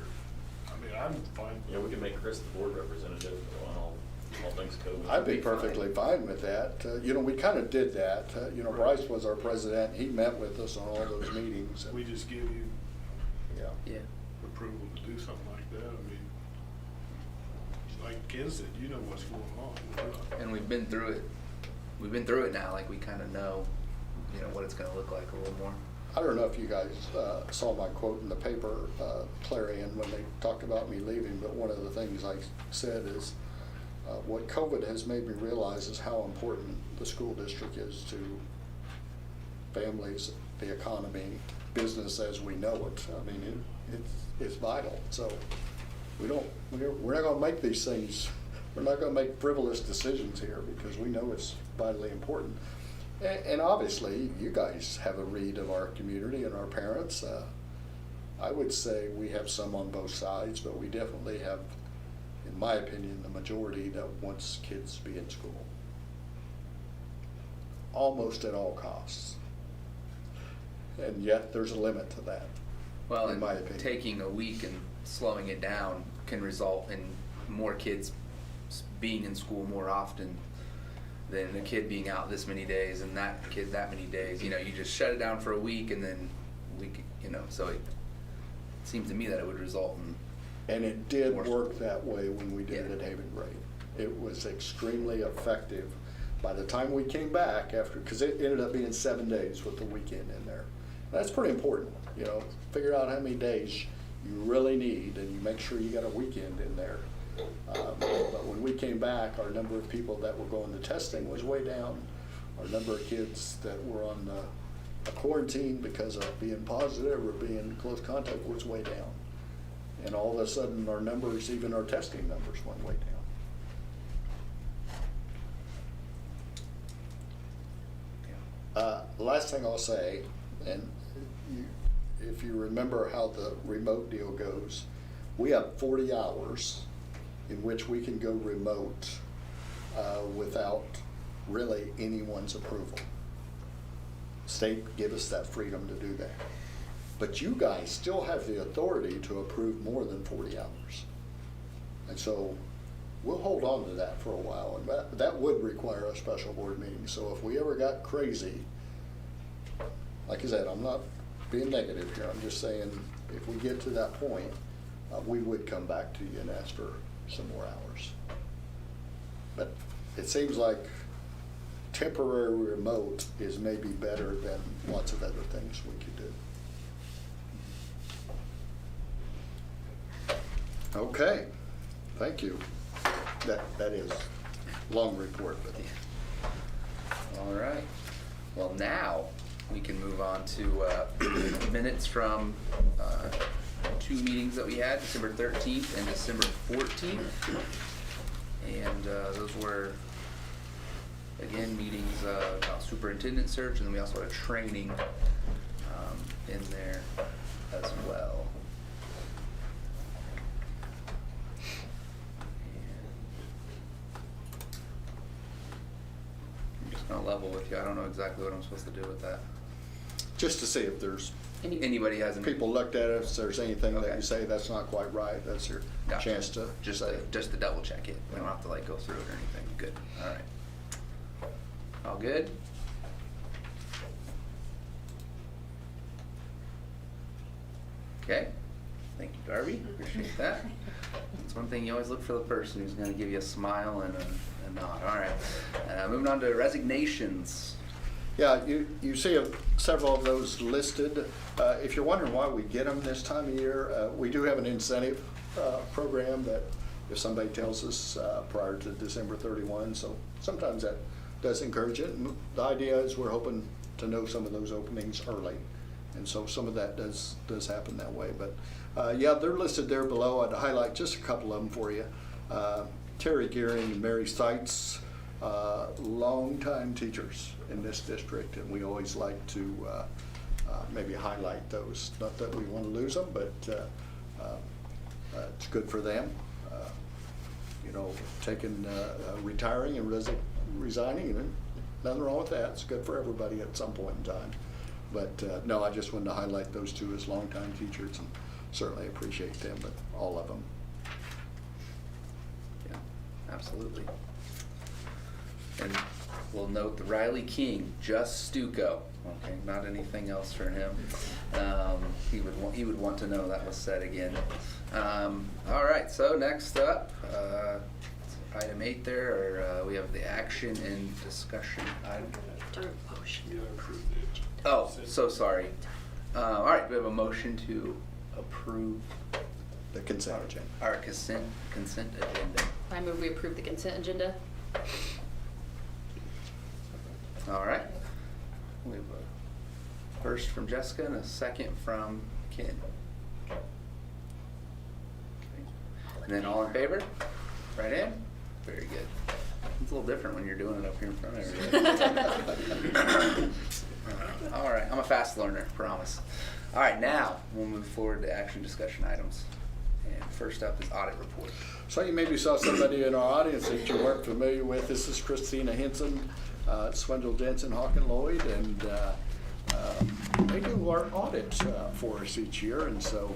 I mean, I'm fine. Yeah, we can make Chris the board representative on all things COVID. I'd be perfectly fine with that. You know, we kind of did that. You know, Bryce was our president. He met with us on all those meetings. We just give you Yeah. Yeah. approval to do something like that. I mean, like Ken said, you know what's going on. We're not- And we've been through it. We've been through it now. Like we kind of know, you know, what it's going to look like a little more. I don't know if you guys saw my quote in the paper, Clarion, when they talked about me leaving, but one of the things I said is, what COVID has made me realize is how important the school district is to families, the economy, business as we know it. I mean, it's vital. So we're not going to make these things, we're not going to make frivolous decisions here because we know it's vitally important. And obviously, you guys have a read of our community and our parents. I would say we have some on both sides, but we definitely have, in my opinion, the majority that wants kids to be in school. Almost at all costs. And yet, there's a limit to that, Well, in and my opinion. taking a week and slowing it down can result in more kids being in school more often than a kid being out this many days and that kid that many days. You know, you just shut it down for a week and then so it seems to me that it would result in. And it did more work school. that way when we did it Yeah. at Haven Grade. It was extremely effective. By the time we came back after, because it ended up being 7 days with the weekend in there. That's pretty important, you know, figure out how many days you really need and you make sure you got a weekend in there. But when we came back, our number of people that were going to testing was way down. Our number of kids that were on a quarantine because of being positive or being in close contact was way down. And all of a sudden, our numbers, even our testing numbers, went way down. Last thing I'll say, and if you remember how the remote deal goes, we have 40 hours in which we can go remote without really anyone's approval. State give us that freedom to do that. But you guys still have the authority to approve more than 40 hours. And so we'll hold on to that for a while, and that would require a special board meeting. So if we ever got crazy, like I said, I'm not being negative here, I'm just saying if we get to that point, we would come back to you and ask for some more hours. But it seems like temporary remote is maybe better than lots of other things we could do. Okay, thank you. That is a long report, but. All right. Well, now we can move on to minutes from 2 meetings that we had, December 13th and December 14th. And those were, again, meetings about superintendent search, and then we also had a training in there as well. I'm just gonna level with you. I don't know exactly what I'm supposed to do with that. Just to see if there's, Anybody has any? people looked at it, if there's anything that Okay. you say that's not quite right, that's your Gotcha. chance to Just say. to double check it. We don't have to like go through it or anything. Good. All right. All good? Okay. Thank you, Darby. Appreciate that. It's one thing, you always look for the person who's gonna give you a smile and a nod. All right. Moving on to resignations. Yeah, you see several of those listed. If you're wondering why we get them this time of year, we do have an incentive program that if somebody tells us prior to December 31, so sometimes that does encourage it. And the idea is we're hoping to know some of those openings early. And so some of that does happen that way. But yeah, they're listed there below. I'd highlight just a couple of them for you. Terry Gearing and Mary Seitz, longtime teachers in this district, and we always like to maybe highlight those. Not that we want to lose them, but it's good for them. You know, taking, retiring and resigning, and Nothing wrong with that. It's good for everybody at some point in time. But no, I just wanted to highlight those two as longtime teachers, and certainly appreciate them, but all of them. Yeah, absolutely. And we'll note the Riley King, just Stuco, okay, not anything else for him. He would want to know that was said again. All right, so next up, item 8 there, we have the action and discussion item. You gotta approve it. Oh, so sorry. All right, we have a motion to approve The consent agenda. our consent agenda. I move we approve the consent agenda. All right. We have a first from Jessica and a second from Ken. Okay. And then all in favor? Right in? Very good. It's a little different when you're doing it up here in front of everybody. All right, I'm a fast learner, promise. All right, now we'll move forward to action discussion items. And first up is audit report. So you maybe saw somebody in our audience that you weren't familiar with. This is Christina Henson, Swindle, Denson, Hawk and Lloyd, and they do our audit for us each year. And so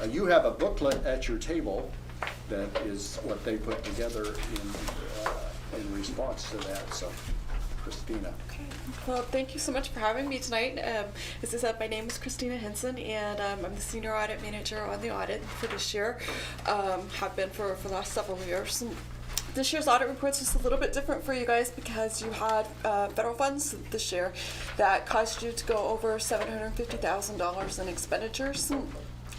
you have a booklet at your table that is what they put together in response to that. So, Christina. Okay. Well, thank you so much for having me tonight. As I said, my name is Christina Henson, and I'm the Senior Audit Manager on the audit for this year. Have been for the last several years. This year's audit report's just a little bit different for you guys because you had federal funds this year that caused you to go over $750,000 in expenditures.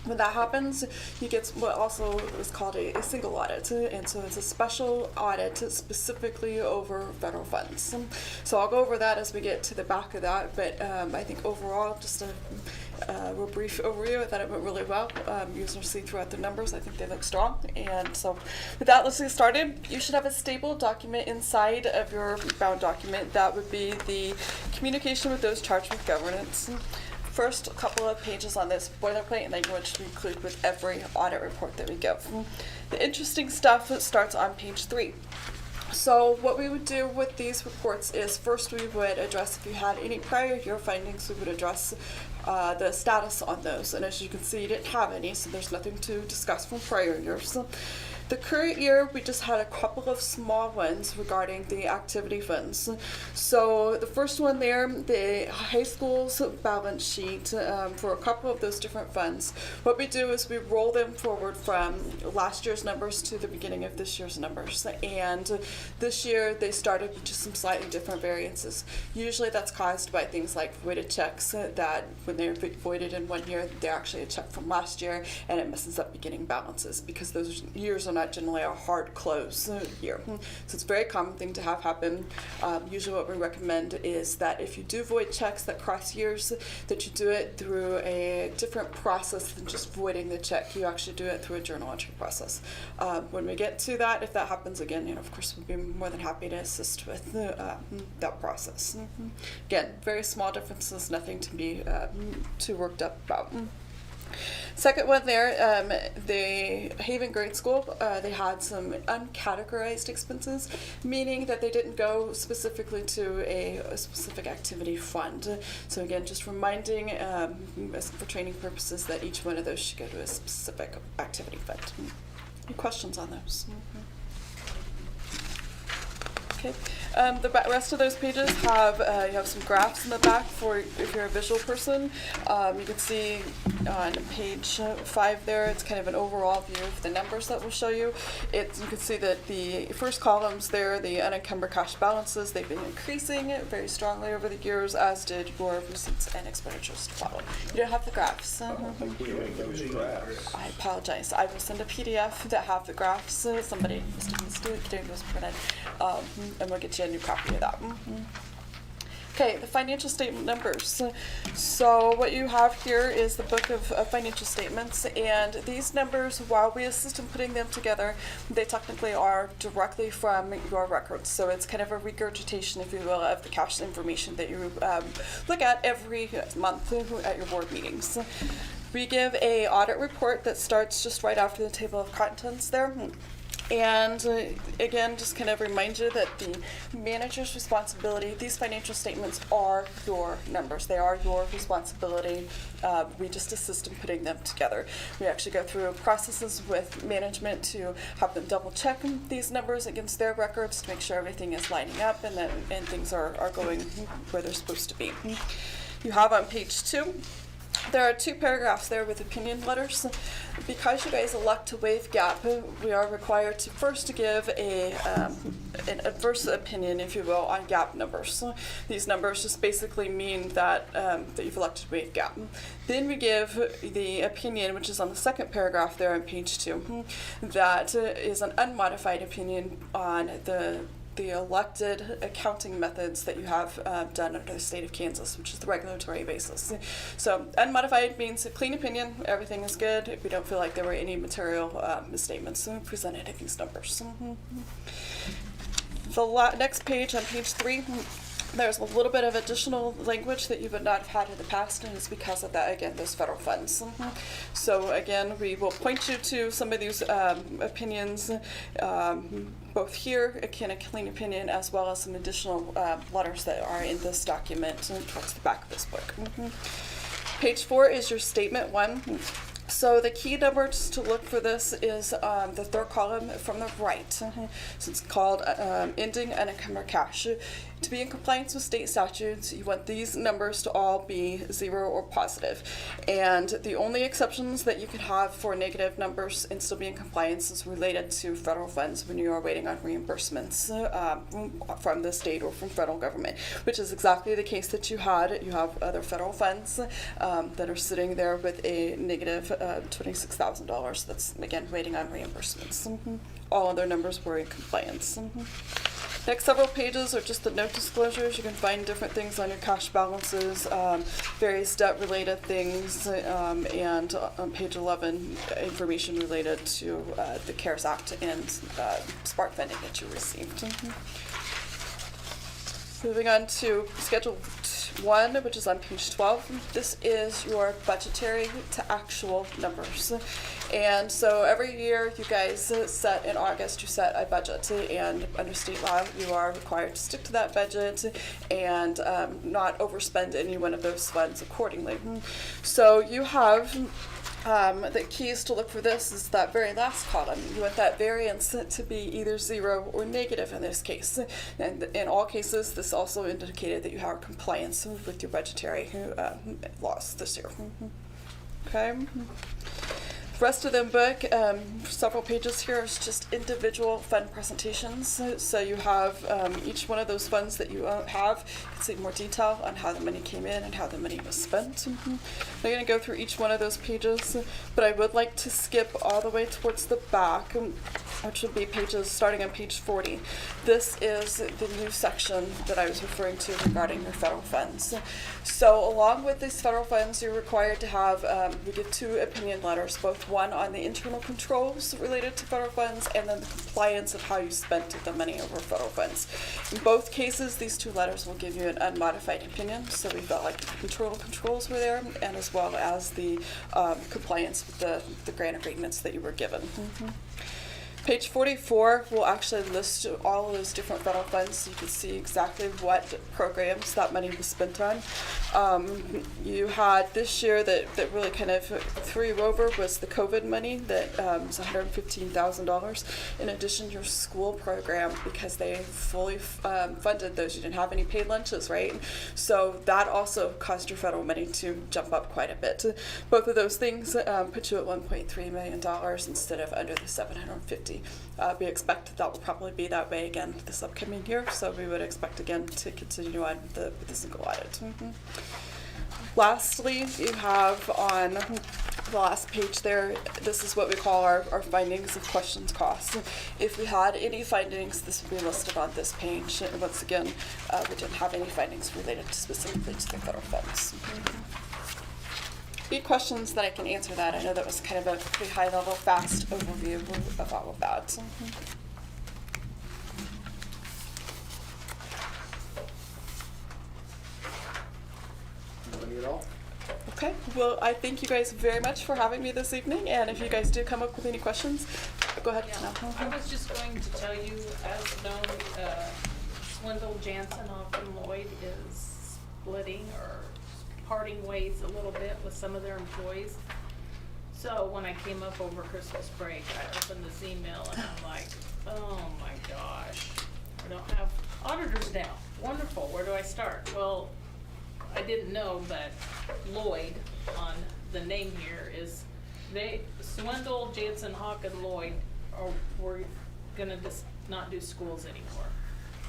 When that happens, you get what also is called a single audit, and so it's a special audit specifically over federal funds. So I'll go over that as we get to the back of that, but I think overall, just a real brief overview, I thought it went really well. You will see throughout the numbers, I think they look strong. And so with that, let's get started. You should have a stable document inside of your bound document. That would be the communication with those charged with governance. First couple of pages on this boilerplate language we include with every audit report that we give. The interesting stuff starts on page 3. So what we would do with these reports is first we would address if you had any prior year findings, we would address the status on those. And as you can see, you didn't have any, so there's nothing to discuss from prior years. The current year, we just had a couple of small ones regarding the activity funds. So the first one there, the high school's balance sheet for a couple of those different funds. What we do is we roll them forward from last year's numbers to the beginning of this year's numbers. And this year, they started with just some slightly different variances. Usually that's caused by things like voided checks that when they're voided in one year, they're actually a check from last year, and it messes up beginning balances because those years are not generally a hard close year. So it's a very common thing to have happen. Usually what we recommend is that if you do void checks that cross years, that you do it through a different process than just voiding the check. You actually do it through a journal entry process. When we get to that, if that happens again, of course, we'd be more than happy to assist with that process. Again, very small differences, nothing to be too worked up about. Second one there, the Haven Grade School, they had some uncategorized expenses, meaning that they didn't go specifically to a specific activity fund. So again, just reminding for training purposes that each one of those should go to a specific activity fund. Any questions on those? Okay. The rest of those pages have you have some graphs in the back for if you're a visual person. You can see on page 5 there, it's kind of an overall view of the numbers that we'll show you. You can see that the first columns there, the unencumbered cash balances, they've been increasing very strongly over the years, as did your receipts and expenditures to follow. You don't have the graphs. I don't think we have those graphs. I apologize. I will send a PDF that have the graphs. Somebody must have missed it. Getting those printed, and we'll get you a new copy of that. Okay, the financial statement numbers. So what you have here is the book of financial statements, and these numbers, while we assist in putting them together, they technically are directly from your records. So it's kind of a regurgitation, if you will, of the cash information that you look at every month at your board meetings. We give a audit report that starts just right after the table of contents there. And again, just kind of remind you that the manager's responsibility, these financial statements are your numbers. They are your responsibility. We just assist in putting them together. We actually go through processes with management to have them double check these numbers against their records to make sure everything is lining up and that things are going where they're supposed to be. You have on page 2, there are 2 paragraphs there with opinion letters. Because you guys elect to waive GAAP, we are required to first give an adverse opinion, if you will, on GAAP numbers. These numbers just basically mean that that you've elected to waive GAAP. Then we give the opinion, which is on the 2nd paragraph there on page 2, that is an unmodified opinion on the elected accounting methods that you have done under the state of Kansas, which is the regulatory basis. So unmodified means a clean opinion, everything is good. We don't feel like there were any material misstatements presented in these numbers. The next page, on page 3, there's a little bit of additional language that you would not have had in the past, and it's because of that, again, those federal funds. So again, we will point you to some of these opinions, both here, a clean opinion, as well as some additional letters that are in this document towards the back of this book. Page 4 is your statement 1. So the key numbers to look for this is the 3rd column from the right. So it's called ending unencumbered cash. To be in compliance with state statutes, you want these numbers to all be 0 or positive. And the only exceptions that you can have for negative numbers and still be in compliance is related to federal funds when you are waiting on reimbursements from the state or from federal government, which is exactly the case that you had. You have other federal funds that are sitting there with a negative $26,000 that's, again, waiting on reimbursements. All other numbers were in compliance. Next several pages are just the note disclosures. You can find different things on your cash balances, various debt-related things, and on page 11, information related to the CARES Act and SPARK funding that you received. Moving on to Schedule 1, which is on page 12. This is your budgetary to actual numbers. And so every year you guys set in August, you set a budget, and under state law you are required to stick to that budget and not overspend any one of those funds accordingly. So you have the keys to look for this is that very last column. You want that variance to be either 0 or negative in this case. And in all cases, this also indicated that you have compliance with your budgetary laws this year. Okay. The rest of the book, several pages here, is just individual fund presentations. So you have each one of those funds that you have. You can see more detail on how the money came in and how the money was spent. I'm going to go through each one of those pages, but I would like to skip all the way towards the back, which would be pages starting on page 40. This is the new section that I was referring to regarding your federal funds. So along with these federal funds, you're required to have, we get 2 opinion letters, both one on the internal controls related to federal funds and then the compliance of how you spent the money over federal funds. In both cases, these 2 letters will give you an unmodified opinion, so we felt like the internal controls were there, and as well as the compliance with the grant agreements that you were given. Page 44 will actually list all of those different federal funds so you can see exactly what programs that money was spent on. You had this year that really kind of threw you over was the COVID money that was $115,000. In addition, your school program, because they fully funded those. You didn't have any paid lunches, right? So that also caused your federal money to jump up quite a bit. Both of those things put you at $1.3 million instead of under the $750,000. We expect that will probably be that way again this upcoming year, so we would expect again to continue on the single audit. Lastly, you have on the last page there, this is what we call our findings of questions costs. If we had any findings, this would be listed on this page. And once again, we didn't have any findings related specifically to the federal funds. Any questions that I can answer that? I know that was kind of a pretty high level, fast overview of all of that. Nobody at all? Okay, well, I thank you guys very much for having me this evening, and if you guys do come up with any questions, Go ahead. Yeah, No. I was just going to tell you, as known, Swindle, Jansen, and Lloyd is splitting or parting ways a little bit with some of their employees. So when I came up over Christmas break, I opened this email and I'm like, oh my gosh, I don't have auditors now. Wonderful, where do I start? Well, I didn't know, but Lloyd on the name here is, Swindle, Jansen, Hawk, and Lloyd we're gonna just not do schools anymore.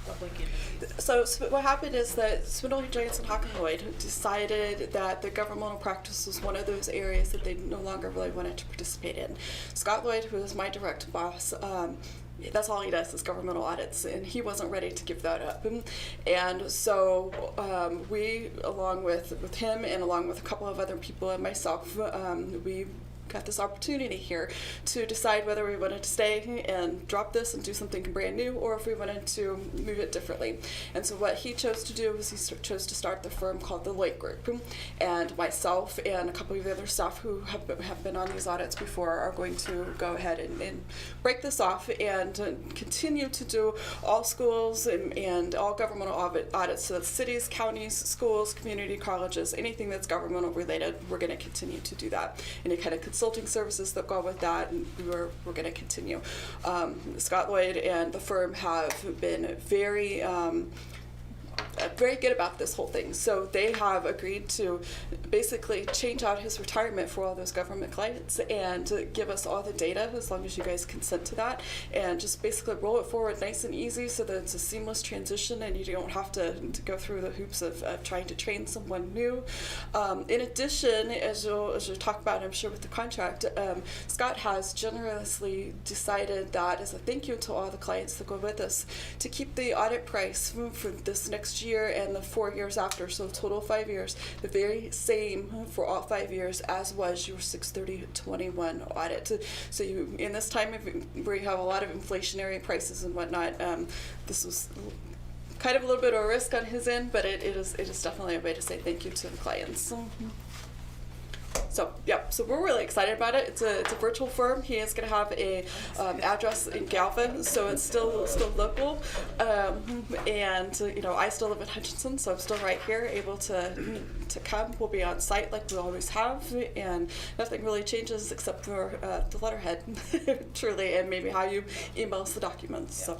Public entities. So what happened is that Swindle, Jansen, Hawk, and Lloyd decided that the governmental practice was one of those areas that they no longer really wanted to participate in. Scott Lloyd, who is my direct boss, that's all he does is governmental audits, and he wasn't ready to give that up. And so we, along with him and along with a couple of other people and myself, we got this opportunity here to decide whether we wanted to stay and drop this and do something brand new, or if we wanted to move it differently. And so what he chose to do was he chose to start the firm called the Lloyd Group. And myself and a couple of the other staff who have been on these audits before are going to go ahead and break this off and continue to do all schools and all governmental audits. So that's cities, counties, schools, community colleges, anything that's governmental related, we're going to continue to do that. Any kind of consulting services that go with that, and we're going to continue. Scott Lloyd and the firm have been very good about this whole thing. So they have agreed to basically change out his retirement for all those government clients and give us all the data as long as you guys consent to that, and just basically roll it forward nice and easy so that it's a seamless transition and you don't have to go through the hoops of trying to train someone new. In addition, as you'll talk about, I'm sure, with the contract, Scott has generously decided that as a thank you to all the clients that go with us, to keep the audit price for this next year and the 4 years after, so total 5 years, the very same for all 5 years as was your 6/30/21 audit. So you, in this time where you have a lot of inflationary prices and whatnot, this was kind of a little bit of a risk on his end, but it is definitely a way to say thank you to the clients. So so we're really excited about it. It's a virtual firm. He is going to have a address in Galvin, so it's still local. And I still live in Hutchinson, so I'm still right here, able to come. We'll be on site like we always have, and nothing really changes except for the letterhead, truly, and maybe how you email us the documents. So.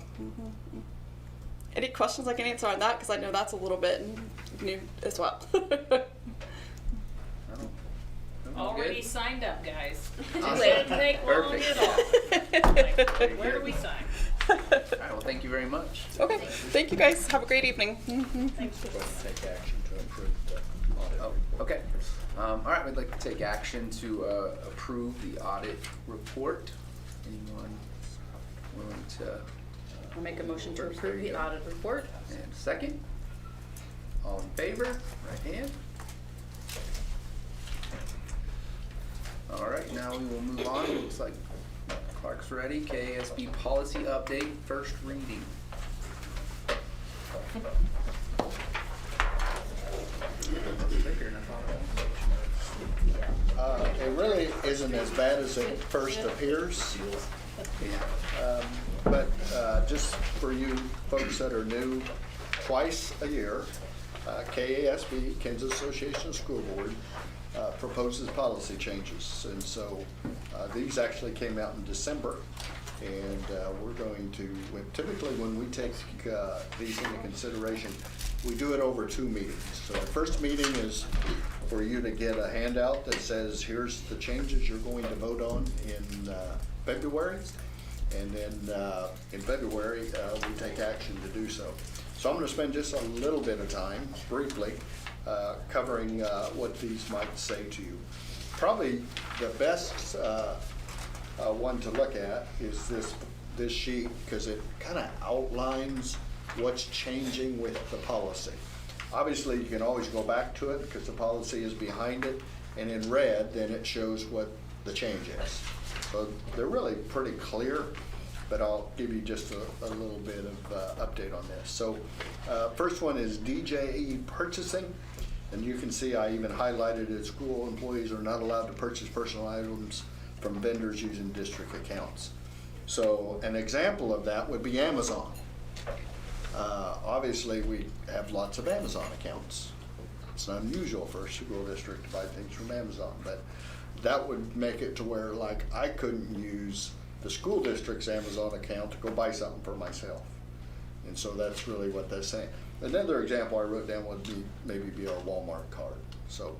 Any questions I can answer on that? Because I know that's a little bit new as well. Already Good. signed up, guys. Awesome. Didn't take long Perfect. at all. Like, where do we sign? All right, well, thank you very much. Okay, thank you guys. Have a great evening. Thanks for We're going this. to take action to approve the audit Oh, report. okay. All right, we'd like to take action to approve the audit report. Anyone willing to? I'll make a motion to First, approve there you the go. audit report. And second? All in favor? Right hand. All right, now we will move on. Looks like Clark's ready. KASB policy update, first reading. Bigger than I thought it was. It really isn't as bad as it first appears. Yeah. But just for you folks that are new, twice a year, KASB, Kansas Association of School Board, proposes policy changes. And so these actually came out in December. And we're going to, typically when we take these into consideration, we do it over 2 meetings. So the first meeting is for you to get a handout that says, here's the changes you're going to vote on in February. And then in February, we take action to do so. So I'm going to spend just a little bit of time, briefly, covering what these might say to you. Probably the best one to look at is this sheet, because it kind of outlines what's changing with the policy. Obviously, you can always go back to it because the policy is behind it, and in red, then it shows what the change is. So they're really pretty clear, but I'll give you just a little bit of update on this. So first one is DJE purchasing. And you can see I even highlighted it. School employees are not allowed to purchase personal items from vendors using district accounts. So an example of that would be Amazon. Obviously, we have lots of Amazon accounts. It's not unusual for a school district to buy things from Amazon, but that would make it to where, like, I couldn't use the school district's Amazon account to go buy something for myself. And so that's really what that's saying. Another example I wrote down would be maybe our Walmart card. So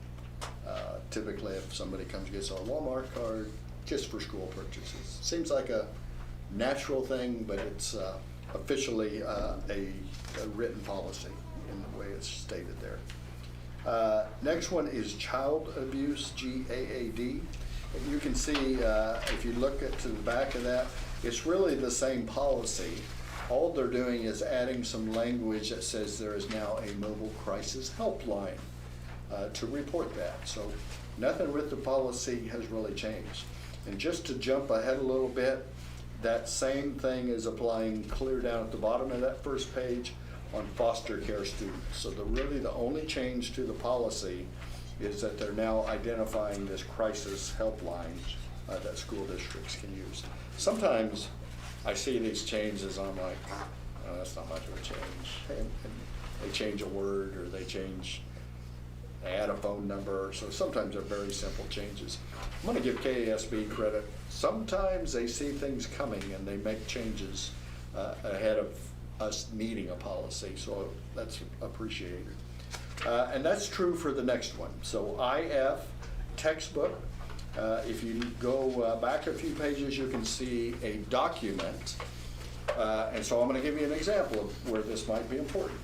typically if somebody comes and gets our Walmart card, just for school purchases. Seems like a natural thing, but it's officially a written policy in the way it's stated there. Next one is child abuse, GAAD. And you can see, if you look to the back of that, it's really the same policy. All they're doing is adding some language that says there is now a mobile crisis helpline to report that. So nothing with the policy has really changed. And just to jump ahead a little bit, that same thing is applying clear down at the bottom of that first page on foster care students. So really the only change to the policy is that they're now identifying this crisis helpline that school districts can use. Sometimes I see these changes, I'm like, oh, that's not much of a change. And they change a word, or they add a phone number. So sometimes they're very simple changes. I'm gonna give KASB credit. Sometimes they see things coming and they make changes ahead of us needing a policy, so that's appreciated. And that's true for the next one. So IF, textbook, if you go back a few pages, you can see a document. And so I'm gonna give you an example of where this might be important.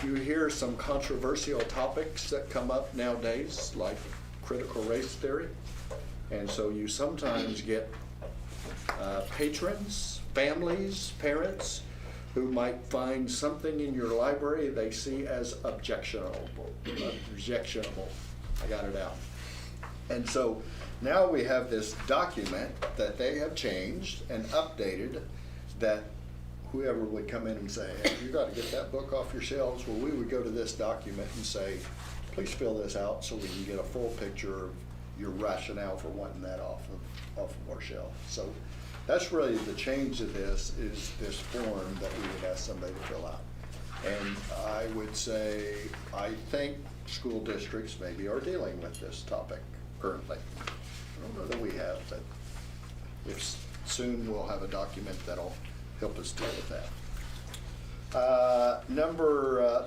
You hear some controversial topics that come up nowadays, like critical race theory. And so you sometimes get patrons, families, parents, who might find something in your library they see as objectionable. I got it out. And so now we have this document that they have changed and updated, that whoever would come in and say, hey, you got to get that book off your shelves. Well, we would go to this document and say, please fill this out so we can get a full picture of your rationale for wanting that off of our shelf. So that's really the change of this, is this form that we would ask somebody to fill out. And I would say, I think school districts maybe are dealing with this topic currently. I don't know that we have, but if soon we'll have a document that'll help us deal with that.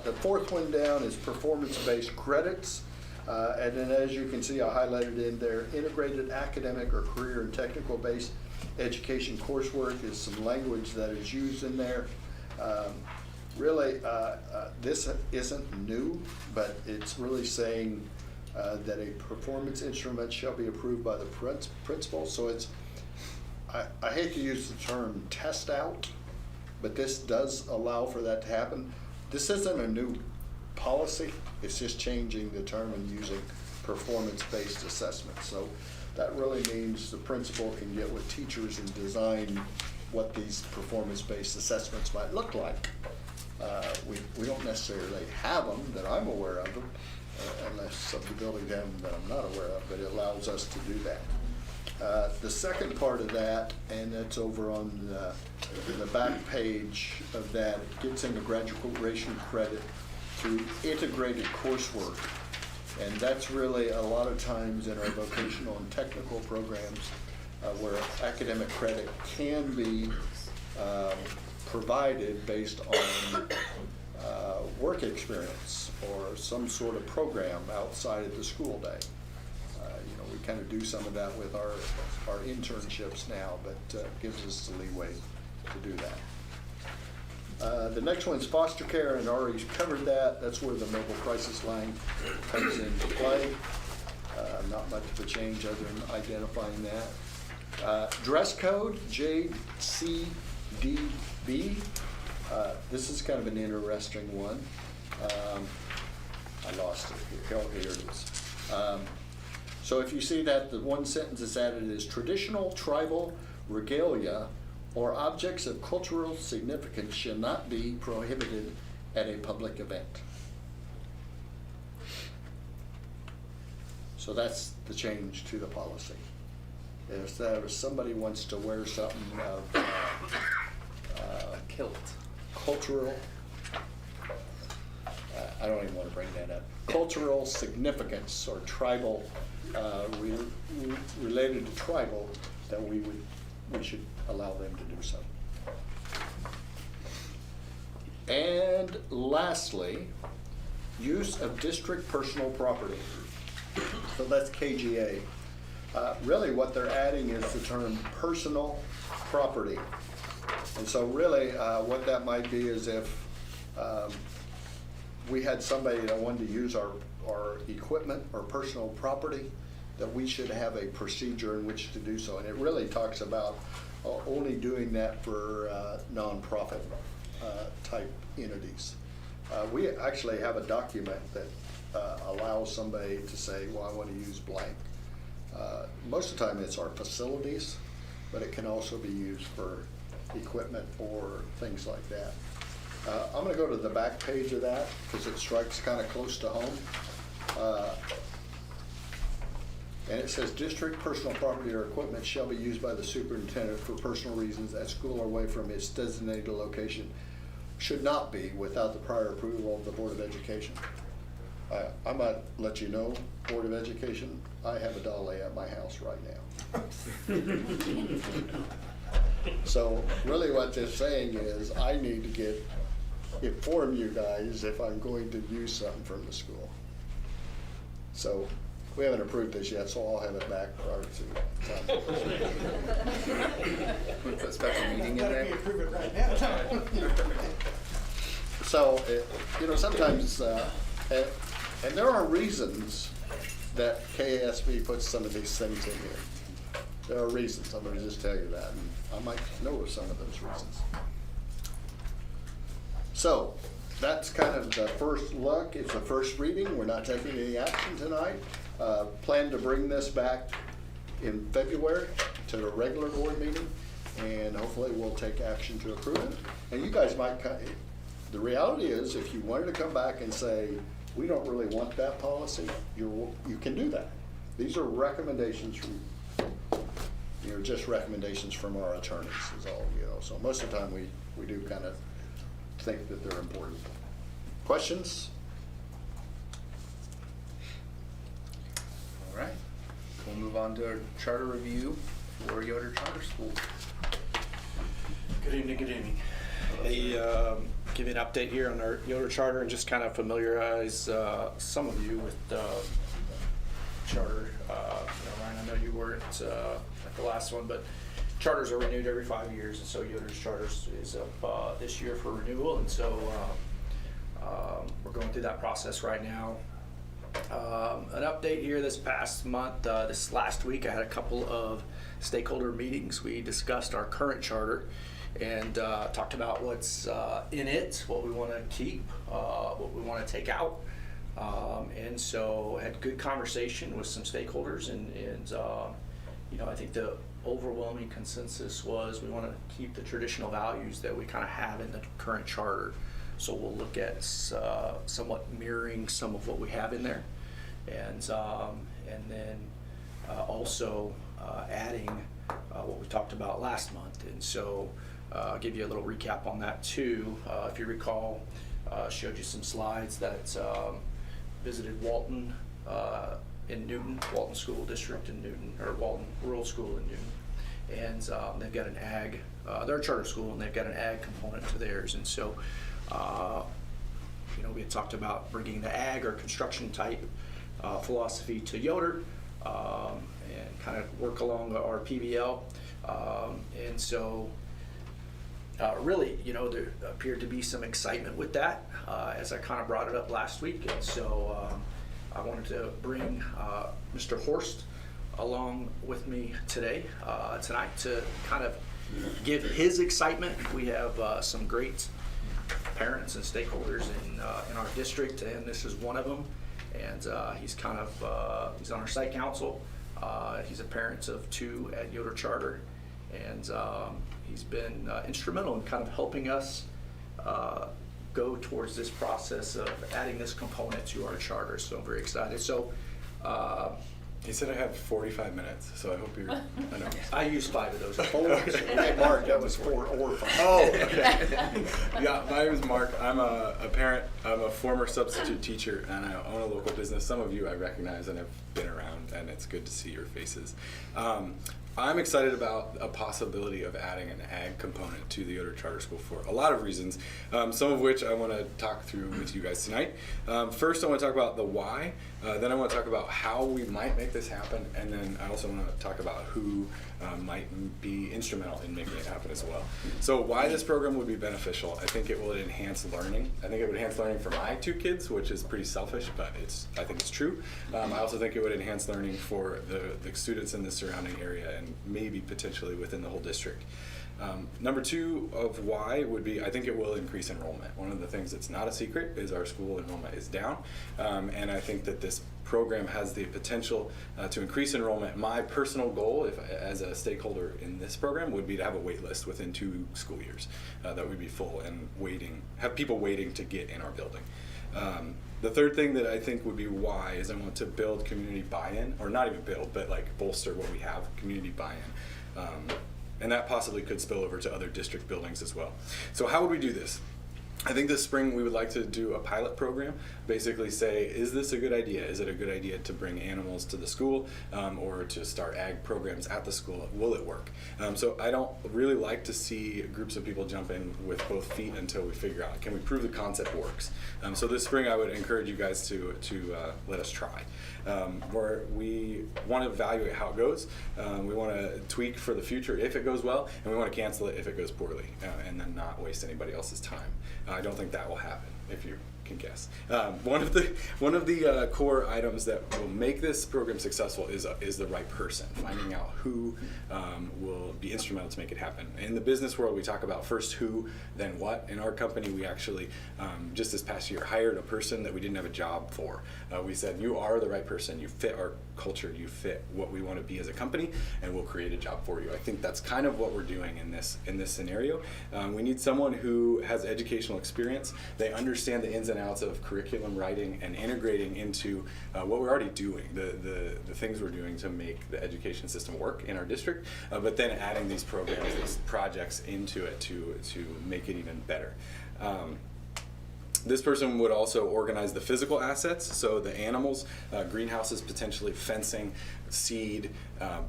The fourth one down is performance-based credits. And then as you can see, I highlighted in there, integrated academic or career and technical-based education coursework is some language that is used in there. Really, this isn't new, but it's really saying that a performance instrument shall be approved by the principal. So it's, I hate to use the term test out, but this does allow for that to happen. This isn't a new policy, it's just changing the term and using performance-based assessment. So that really means the principal can get with teachers and design what these performance-based assessments might look like. We don't necessarily have them that I'm aware of them, unless somebody building them that I'm not aware of, but it allows us to do that. The second part of that, and that's over on the back page of that, it gets into graduation credit through integrated coursework. And that's really a lot of times in our vocational and technical programs where academic credit can be provided based on work experience or some sort of program outside of the school day. We kind of do some of that with our internships now, but gives us the leeway to do that. The next one's foster care, and already covered that. That's where the mobile crisis line comes into play. Not much of a change other than identifying that. Dress code, JCDB. This is kind of an interesting one. I lost it here. Oh, here it is. So if you see that, the one sentence is added is traditional tribal regalia or objects of cultural significance shall not be prohibited at a public event. So that's the change to the policy. if somebody wants to wear something of Kilt. cultural, I don't even want to bring that up, cultural significance or tribal, related to tribal, that we should allow them to do so. And lastly, use of district personal property. So that's KGA. Really what they're adding is the term personal property. And so really what that might be is if we had somebody that wanted to use our equipment or personal property, that we should have a procedure in which to do so. And it really talks about only doing that for nonprofit type entities. We actually have a document that allows somebody to say, well, I want to use blank. Most of the time it's our facilities, but it can also be used for equipment or things like that. I'm going to go to the back page of that because it strikes kind of close to home. And it says, district personal property or equipment shall be used by the superintendent for personal reasons at school or away from its designated location. Should not be without the prior approval of the Board of Education. I might let you know, Board of Education, I have a dolly at my house right now. So really what they're saying is I need to inform you guys if I'm going to use something from the school. So we haven't approved this yet, so I'll have it back prior to time. Put a special meeting in Let there. me approve it right now. So, sometimes, and there are reasons that KASB puts some of these things in here. There are reasons, I'm gonna just tell you that, and I might know of some of those reasons. So, that's kind of the first look. It's a first reading. We're not taking any action tonight. Plan to bring this back in February to the regular board meeting, and hopefully we'll take action to approve it. And you guys might, the reality is, if you wanted to come back and say, we don't really want that policy, you can do that. These are recommendations from, just recommendations from our attorneys is all, So most of the time we do kind of think that they're important. Questions? All right. We'll move on to our charter review for Yoder Charter School. Good evening, good evening. Give you an update here on our Yoder Charter and just kind of familiarize some of you with the charter. Ryan, I know you weren't at the last one, but charters are renewed every 5 years, and so Yoder's charter is up this year for renewal, and so we're going through that process right now. An update here this past month, this last week, I had a couple of stakeholder meetings. We discussed our current charter and talked about what's in it, what we want to keep, what we want to take out. And so had good conversation with some stakeholders, and I think the overwhelming consensus was we want to keep the traditional values that we kind of have in the current charter. So we'll look at somewhat mirroring some of what we have in there, and then also adding what we talked about last month. And so I'll give you a little recap on that too. If you recall, showed you some slides that visited Walton in Newton, Walton School District in Newton, or Walton Rural School in Newton. And they've got an ag, they're a charter school, and they've got an ag component to theirs. And so, we had talked about bringing the ag or construction type philosophy to Yoder, and kind of work along our PBL. And so, really, there appeared to be some excitement with that, as I kind of brought it up last week. And so I wanted to bring Mr. Horst along with me tonight to kind of give his excitement. We have some great parents and stakeholders in our district, and this is one of them. And he's he's on our site council. He's a parent of 2 at Yoder Charter, and he's been instrumental in kind of helping us go towards this process of adding this component to our charter. So I'm very excited. So He said I have 45 minutes, so I hope you're. I know. I used 5 of those. Hey, Mark, that was 4 or 5. Oh, okay. Yeah, my name is Mark. I'm a parent. I'm a former substitute teacher, and I own a local business. Some of you I recognize and have been around, and it's good to see your faces. I'm excited about a possibility of adding an ag component to the Yoder Charter School for a lot of reasons, some of which I want to talk through with you guys tonight. First, I want to talk about the why, then I want to talk about how we might make this happen, and then I also want to talk about who might be instrumental in making it happen as well. So why this program would be beneficial, I think it will enhance learning. I think it would enhance learning for my 2 kids, which is pretty selfish, but I think it's true. I also think it would enhance learning for the students in the surrounding area and maybe potentially within the whole district. Number 2 of why would be, I think it will increase enrollment. One of the things that's not a secret is our school enrollment is down, and I think that this program has the potential to increase enrollment. My personal goal, as a stakeholder in this program, would be to have a wait list within 2 school years that would be full and have people waiting to get in our building. The third thing that I think would be why is I want to build community buy-in, or not even build, but like bolster what we have, community buy-in. And that possibly could spill over to other district buildings as well. So how would we do this? I think this spring we would like to do a pilot program, basically say, is this a good idea? Is it a good idea to bring animals to the school or to start ag programs at the school? Will it work? So I don't really like to see groups of people jump in with both feet until we figure out, can we prove the concept works? So this spring I would encourage you guys to let us try. Where we want to evaluate how it goes, we want to tweak for the future if it goes well, and we want to cancel it if it goes poorly, and then not waste anybody else's time. I don't think that will happen, if you can guess. One of the core items that will make this program successful is the right person, finding out who will be instrumental to make it happen. In the business world, we talk about first who, then what. In our company, we actually, just this past year, hired a person that we didn't have a job for. We said, you are the right person, you fit our culture, you fit what we want to be as a company, and we'll create a job for you. I think that's kind of what we're doing in this scenario. We need someone who has educational experience. They understand the ins and outs of curriculum writing and integrating into what we're already doing, the things we're doing to make the education system work in our district, but then adding these programs, these projects into it to make it even better. This person would also organize the physical assets, so the animals, greenhouses, potentially fencing, seed,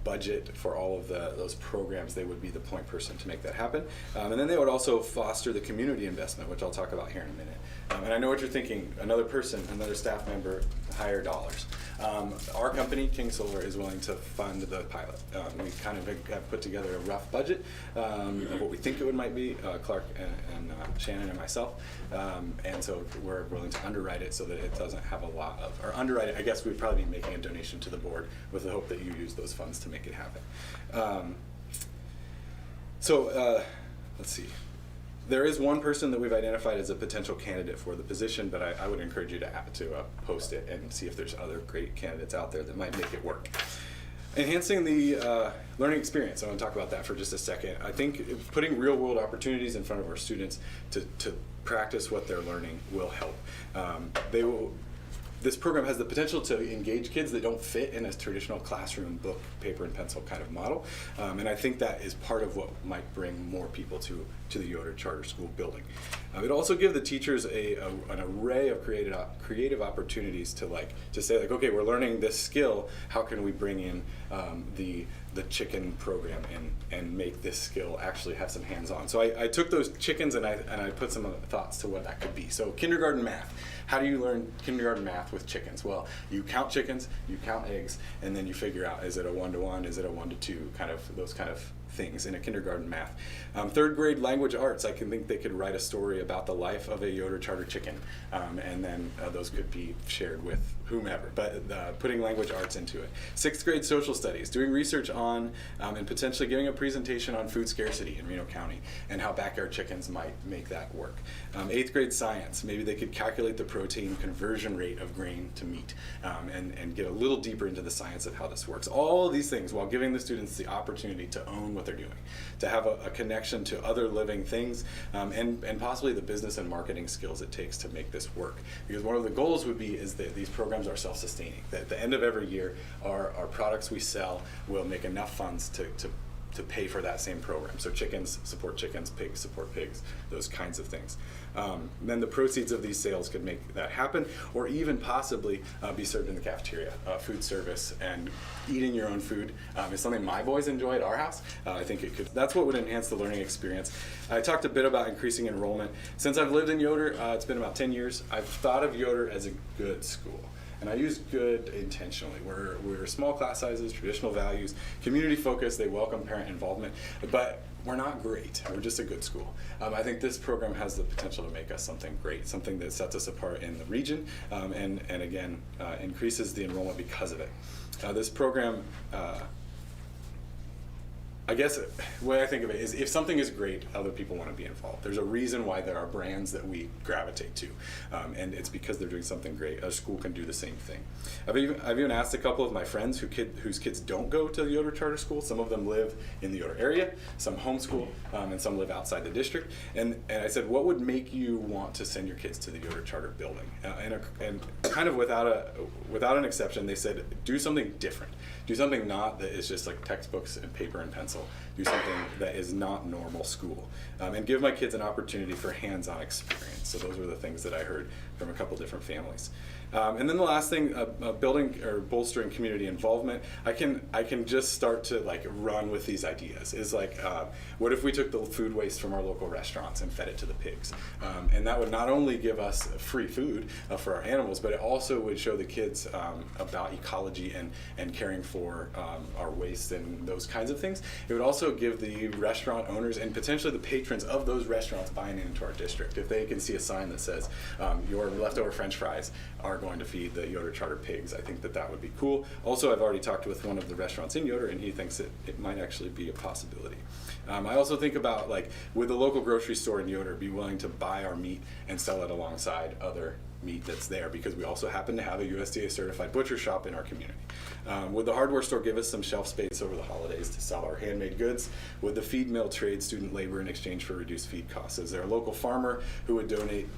budget for all of those programs. They would be the point person to make that happen. And then they would also foster the community investment, which I'll talk about here in a minute. And I know what you're thinking, another person, another staff member, higher dollars. Our company, King Solar, is willing to fund the pilot. We kind of have put together a rough budget of what we think it might be, Clark and Shannon and myself. And so we're willing to underwrite it so that it doesn't have a lot of, or underwrite it, I guess we'd probably be making a donation to the board with the hope that you use those funds to make it happen. Let's see. There is one person that we've identified as a potential candidate for the position, but I would encourage you to post it and see if there's other great candidates out there that might make it work. Enhancing the learning experience, I want to talk about that for just a second. I think putting real world opportunities in front of our students to practice what they're learning will help. This program has the potential to engage kids that don't fit in a traditional classroom, book, paper, and pencil kind of model. And I think that is part of what might bring more people to the Yoder Charter School building. It also give the teachers an array of creative opportunities to say, okay, we're learning this skill, how can we bring in the chicken program and make this skill actually have some hands-on. So I took those chickens and I put some thoughts to what that could be. So kindergarten math. How do you learn kindergarten math with chickens? Well, you count chickens, you count eggs, and then you figure out, is it a 1-to-1, is it a 1-to-2, kind of those kind of things in a kindergarten math. Third grade language arts, I can think they could write a story about the life of a Yoder Charter chicken, and then those could be shared with whomever, but putting language arts into it. 6th grade social studies, doing research on and potentially giving a presentation on food scarcity in Reno County and how backyard chickens might make that work. 8th grade science, maybe they could calculate the protein conversion rate of grain to meat and get a little deeper into the science of how this works. All of these things while giving the students the opportunity to own what they're doing, to have a connection to other living things and possibly the business and marketing skills it takes to make this work. Because one of the goals would be is that these programs programs are self-sustaining. At the end of every year, our products we sell will make enough funds to pay for that same program. So chickens support chickens, pigs support pigs, those kinds of things. Then the proceeds of these sales could make that happen, or even possibly be served in the cafeteria. Food service and eating your own food is something my boys enjoy at our house. I think it could. That's what would enhance the learning experience. I talked a bit about increasing enrollment. Since I've lived in Yoder, it's been about 10 years, I've thought of Yoder as a good school. And I use good intentionally. We're small class sizes, traditional values, community focused, they welcome parent involvement, but we're not great. We're just a good school. I think this program has the potential to make us something great, something that sets us apart in the region, and again, increases the enrollment because of it. This program, I guess the way I think of it is if something is great, other people want to be involved. There's a reason why there are brands that we gravitate to, and it's because they're doing something great. A school can do the same thing. I've even asked a couple of my friends whose kids don't go to the Yoder Charter School. Some of them live in the Yoder area, some homeschool, and some live outside the district. And I said, what would make you want to send your kids to the Yoder Charter building? And kind of without an exception, they said, do something different. Do something not that is just like textbooks and paper and pencil. Do something that is not normal school. And give my kids an opportunity for hands-on experience. So those were the things that I heard from a couple different families. And then the last thing, building or bolstering community involvement. I can just start to like run with these ideas. Is like, what if we took the food waste from our local restaurants and fed it to the pigs? And that would not only give us free food for our animals, but it also would show the kids about ecology and caring for our waste and those kinds of things. It would also give the restaurant owners and potentially the patrons of those restaurants buying into our district. If they can see a sign that says your leftover French fries are going to feed the Yoder Charter pigs, I think that would be cool. Also, I've already talked with one of the restaurants in Yoder, and he thinks it might actually be a possibility. I also think about, like, would the local grocery store in Yoder be willing to buy our meat and sell it alongside other meat that's there, because we also happen to have a USDA certified butcher shop in our community. Would the hardware store give us some shelf space over the holidays to sell our handmade goods? Would the feed mill trade student labor in exchange for reduced feed costs? Is there a local farmer who would donate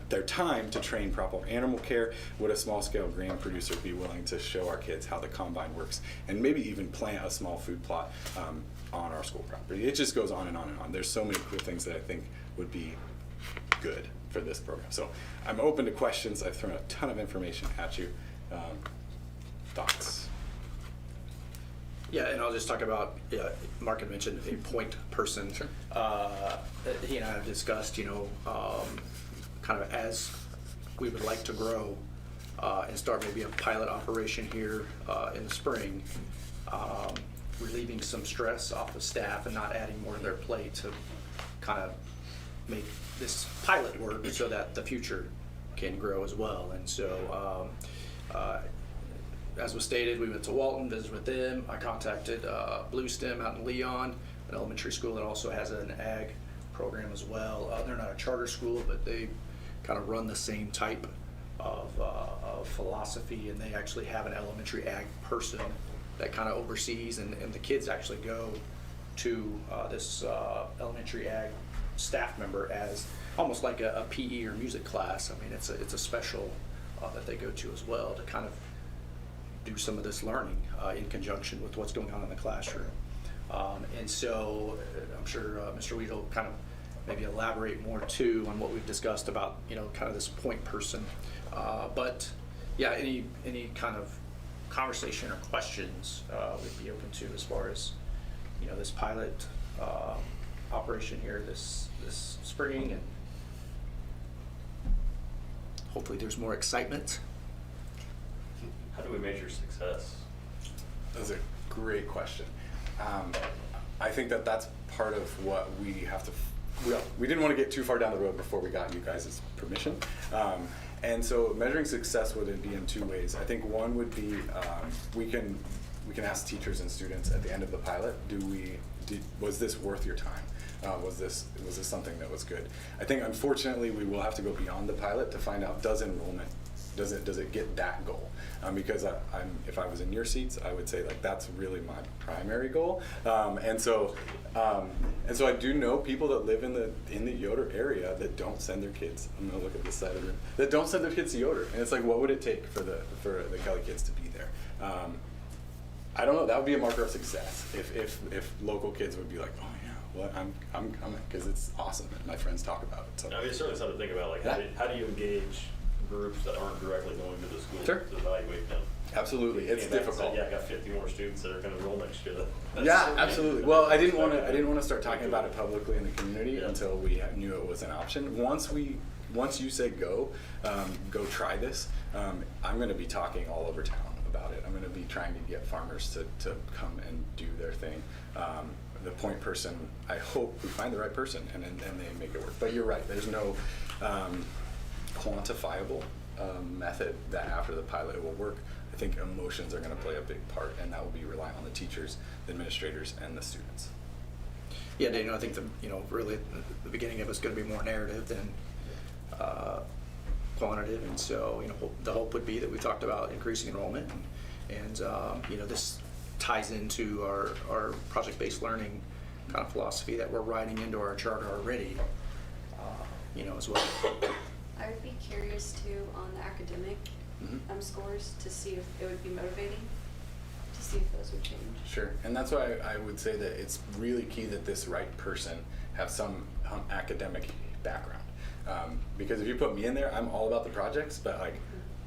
their time to train proper animal care? Would a small scale grain producer be willing to show our kids how the combine works and maybe even plant a small food plot on our school property? It just goes on and on and on. There's so many cool things that I think would be good for this program. So I'm open to questions. I've thrown a ton of information at you. Thoughts? Yeah, and I'll just talk about, Mark had mentioned a point person. Sure. He and I have discussed, kind of as we would like to grow and start maybe a pilot operation here in the spring, relieving some stress off of staff and not adding more to their plate to kind of make this pilot work so that the future can grow as well. And so, as was stated, we went to Walton, visited with them. I contacted Blue STEM out in Leon, an elementary school that also has an ag program as well. They're not a charter school, but they kind of run the same type of philosophy, and they actually have an elementary ag person that kind of oversees, and the kids actually go to this elementary ag staff member as almost like a PE or music class. I mean, it's a special that they go to as well to kind of do some of this learning in conjunction with what's going on in the classroom. And so I'm sure Mr. Weed will kind of maybe elaborate more too on what we've discussed about, kind of this point person. But yeah, any kind of conversation or questions we'd be open to as far as, this pilot operation here this spring, and hopefully there's more excitement. How do we measure success? That's a great question. I think that's part of what we have to. We didn't want to get too far down the road before we got you guys' permission. And so measuring success would be in two ways. I think one would be we can ask teachers and students at the end of the pilot, was this worth your time? Was this something that was good? I think unfortunately we will have to go beyond the pilot to find out, does enrollment Does it get that goal? Because if I was in your seats, I would say like that's really my primary goal. And so I do know people that live in the Yoder area that don't send their kids. I'm gonna look at this side of the room. That don't send their kids to Yoder, and it's like, what would it take for the Kelly kids to be there? I don't know. That would be a marker of success if local kids would be like, oh yeah, well I'm coming because it's awesome and my friends talk about it. So I mean, it's certainly something to think about. Like, Yeah. how do you engage groups that aren't directly going to the school Sure. to evaluate them? Absolutely, it's Came back and difficult. said, yeah, I got 50 more students that are going to enroll next year. That's Yeah, certainly- absolutely. Well, I didn't want to start talking about it publicly in the community Yeah. until we knew it was an option. Once you say go try this, I'm going to be talking all over town about it. I'm going to be trying to get farmers to come and do their thing. The point person, I hope we find the right person and they make it work. But you're right. There's no quantifiable method that after the pilot will work. I think emotions are going to play a big part, and that will be reliant on the teachers, the administrators, and the students. Yeah, Daniel, I think really the beginning of it's going to be more narrative than quantitative, and so the hope would be that we talked about increasing enrollment, and this ties into our project-based learning kind of philosophy that we're writing into our charter already, as well. I would be curious too on the academic scores to see if it would be motivating, to see if those would change. Sure, and that's why I would say that it's really key that this right person have some academic background. Because if you put me in there, I'm all about the projects, but like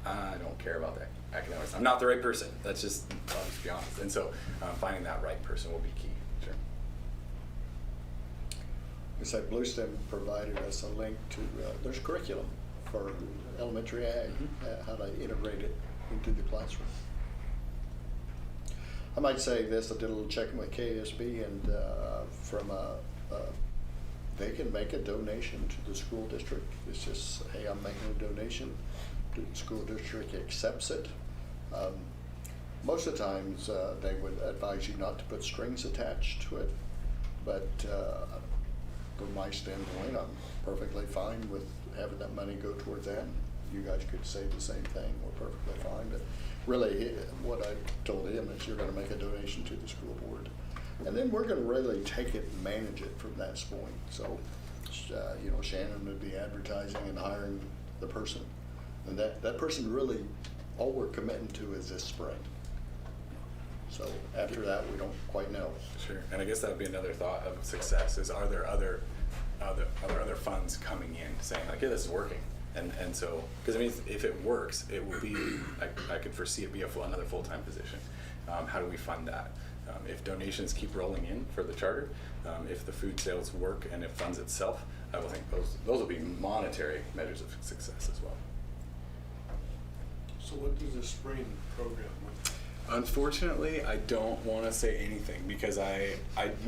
I don't care about the academics. I'm not the right person. That's just, I'll just be honest. And so finding that right person will be key. Sure. We said Bluestem provided us a link to there's curriculum for elementary ag, how to integrate it into the classroom. I might say this, I did a little checking with KSB, and they can make a donation to the school district. It's just, hey, I'm making a donation. The school district accepts it. Most of the times they would advise you not to put strings attached to it, but from my standpoint, I'm perfectly fine with having that money go towards that. You guys could say the same thing, we're perfectly fine, but really what I told him is you're gonna make a donation to the school board. And then we're gonna really take it and manage it from that point. So, Shannon would be advertising and hiring the person. And that person really, all we're committing to is this spring. So after that, we don't quite know. Sure, and I guess that would be another thought of success is are there other funds coming in saying like, yeah, this is working. And so, because I mean, if it works, it will be, I could foresee it be another full-time position. How do we fund that? If donations keep rolling in for the charter, if the food sales work and it funds itself, I will think those will be monetary measures of success as well. So what does the spring program look like? Unfortunately, I don't want to say anything because I'm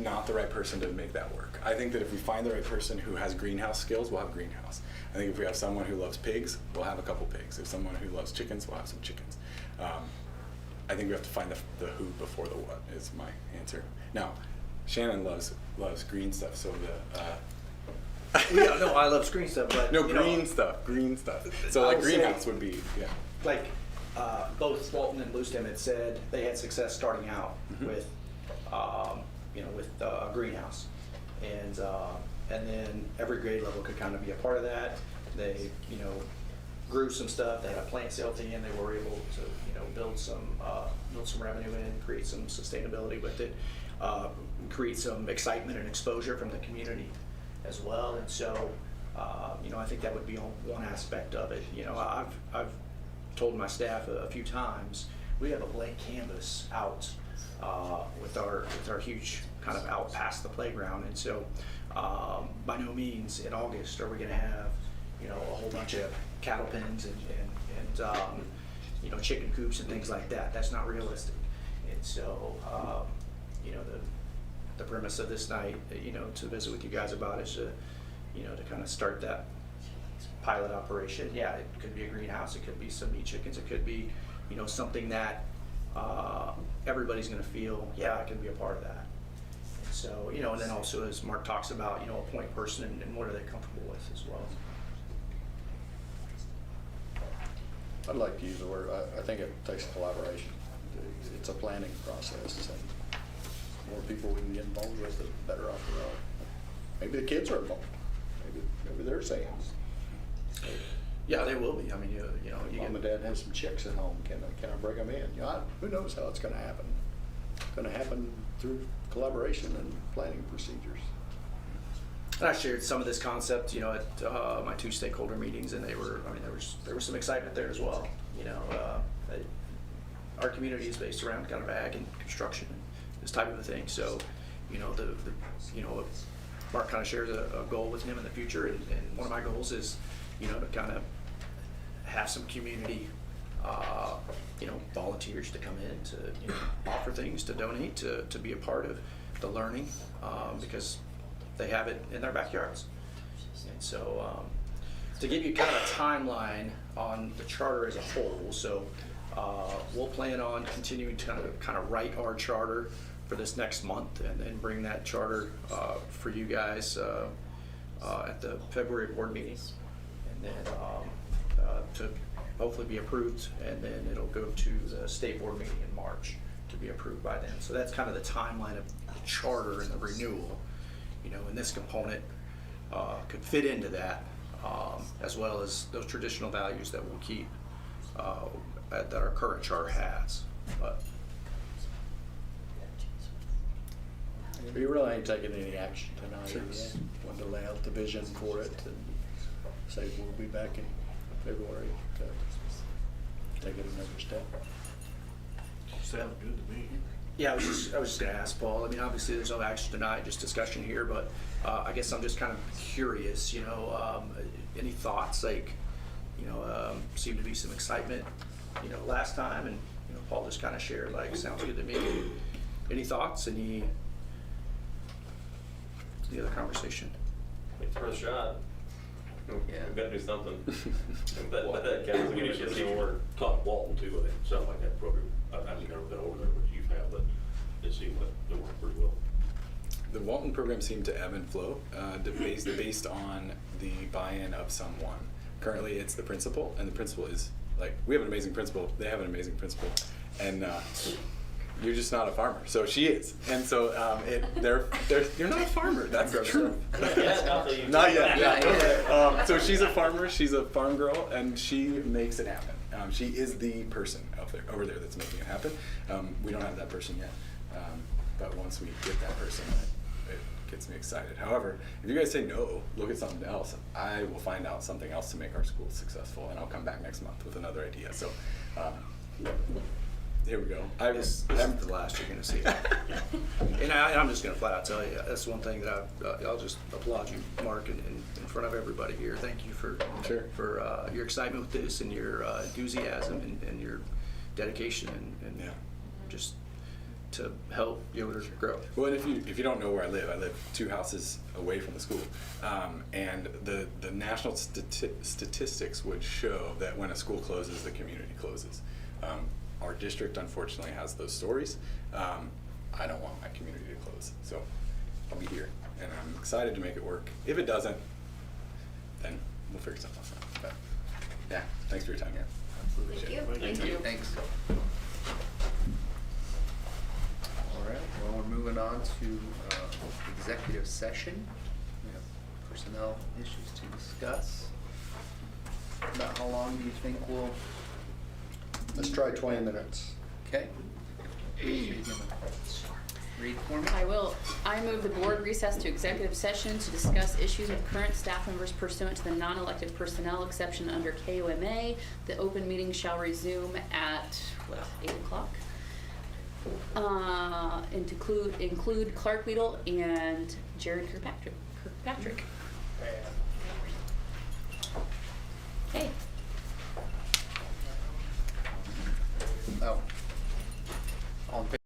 not the right person to make that work. I think that if we find the right person who has greenhouse skills, we'll have greenhouse. I think if we have someone who loves pigs, we'll have a couple pigs. If someone who loves chickens, we'll have some chickens. I think we have to find the who before the what is my answer. Now, Shannon loves green stuff, so Yeah, no, I love green stuff, but no, green stuff. So like greenhouse would be, yeah. Like both Walton and Bluestem had said they had success starting out with a greenhouse, and then every grade level could kind of be a part of that. They grew some stuff. They had a plant sale team. They were able to build some revenue in, create some sustainability with it, create some excitement and exposure from the community as well. And so I think that would be one aspect of it. I've told my staff a few times we have a blank canvas out with our huge kind of out past the playground, and so by no means in August are we going to have a whole bunch of cattle pens and chicken coops and things like that. That's not realistic. And so the premise of this night to visit with you guys about is to kind of start that pilot operation. Yeah, it could be a greenhouse, it could be some meat chickens, it could be something that everybody's going to feel, yeah, I can be a part of that. And so and then also as Mark talks about a point person and what are they comfortable with as well. I'd like to use the word, I think it takes collaboration. It's a planning process, and the more people we can get involved with, the better off we are. Maybe the kids are involved. Maybe they're saying. Yeah, they will be. I mean, you know, Mom and Dad has some chicks at home. Can I bring them in? You know, who knows how it's going to happen? It's going to happen through collaboration and planning procedures. And I shared some of this concept, you know, at my 2 stakeholder meetings, and there was some excitement there as well. You know, our community is based around kind of ag and construction and this type of a thing. So, you know, Mark kind of shares a goal with him in the future, and one of my goals is, you know, to kind of have some community, you know, volunteers to come in to, you know, offer things, to donate, to be a part of the learning, because they have it in their backyards. And so, to give you kind of a timeline on the charter as a whole, so we'll plan on continuing to kind of write our charter for this next month, and then bring that charter for you guys at the February board meeting, and then to hopefully be approved, and then it'll go to the state board meeting in March to be approved by then. So that's kind of the timeline of the charter and the renewal, you know, and this component could fit into that, as well as those traditional values that we'll keep, that our current charter has. But We really ain't taking any action tonight. Sure. Wanted to lay out the vision for it and say we'll be back in February to take it another step. Sounds good to me. yeah, I was just gonna ask Paul. I mean, obviously there's no action tonight, just discussion here, but I guess I'm just kind of curious. You know, any thoughts? Like, you know, seemed to be some excitement, you know, last time, and you know, Paul just kind of shared like, sounds good to me. Any thoughts? Any other conversation? It's worth a shot. Yeah. We've got to do something. But that counts. We We need get to some more. talk Walton too, I think, something like that program. I've never been over there, but you have, but it seemed like it worked pretty well. The Walton program seemed to ebb and flow based on the buy-in of someone. Currently, it's the principal, and the principal is like, we have an amazing principal, they have an amazing principal, and you're just not a farmer. So she is, and so you're not a farmer. That's the truth. Not yet. Yeah. So she's a farmer. She's a farm girl, and she makes it happen. She is the person over there that's making it happen. We don't have that person yet, but once we get that person, it gets me excited. However, if you guys say no, look at something else. I will find out something else to make our school successful, and I'll come back next month with another idea. So. Here we go. This is the last you're going to see. And I'm just going to flat out tell you, that's one thing that I'll just applaud you, Mark, in front of everybody here. Thank you for your excitement with this, and your enthusiasm, and your dedication, and just to help Yoder grow. Well, and if you don't know where I live 2 houses away from the school, and the national statistics would show that when a school closes, the community closes. Our district, unfortunately, has those stories. I don't want my community to close, so I'll be here, and I'm excited to make it work. If it doesn't, then we'll figure something else out. But yeah, thanks for your time, yeah. Thank you. Thanks. All right, well, we're moving on to executive session. We have personnel issues to discuss. About how long do you think we'll? Let's try 20 minutes. Okay. Read for me. I will. I move the board recess to executive session to discuss issues with current staff members pursuant to the non-elected personnel exception under KOMA. The open meeting shall resume at 8 o'clock. And to include Clark Weedle and Jared Kirkpatrick. Hey. Oh. All in favor?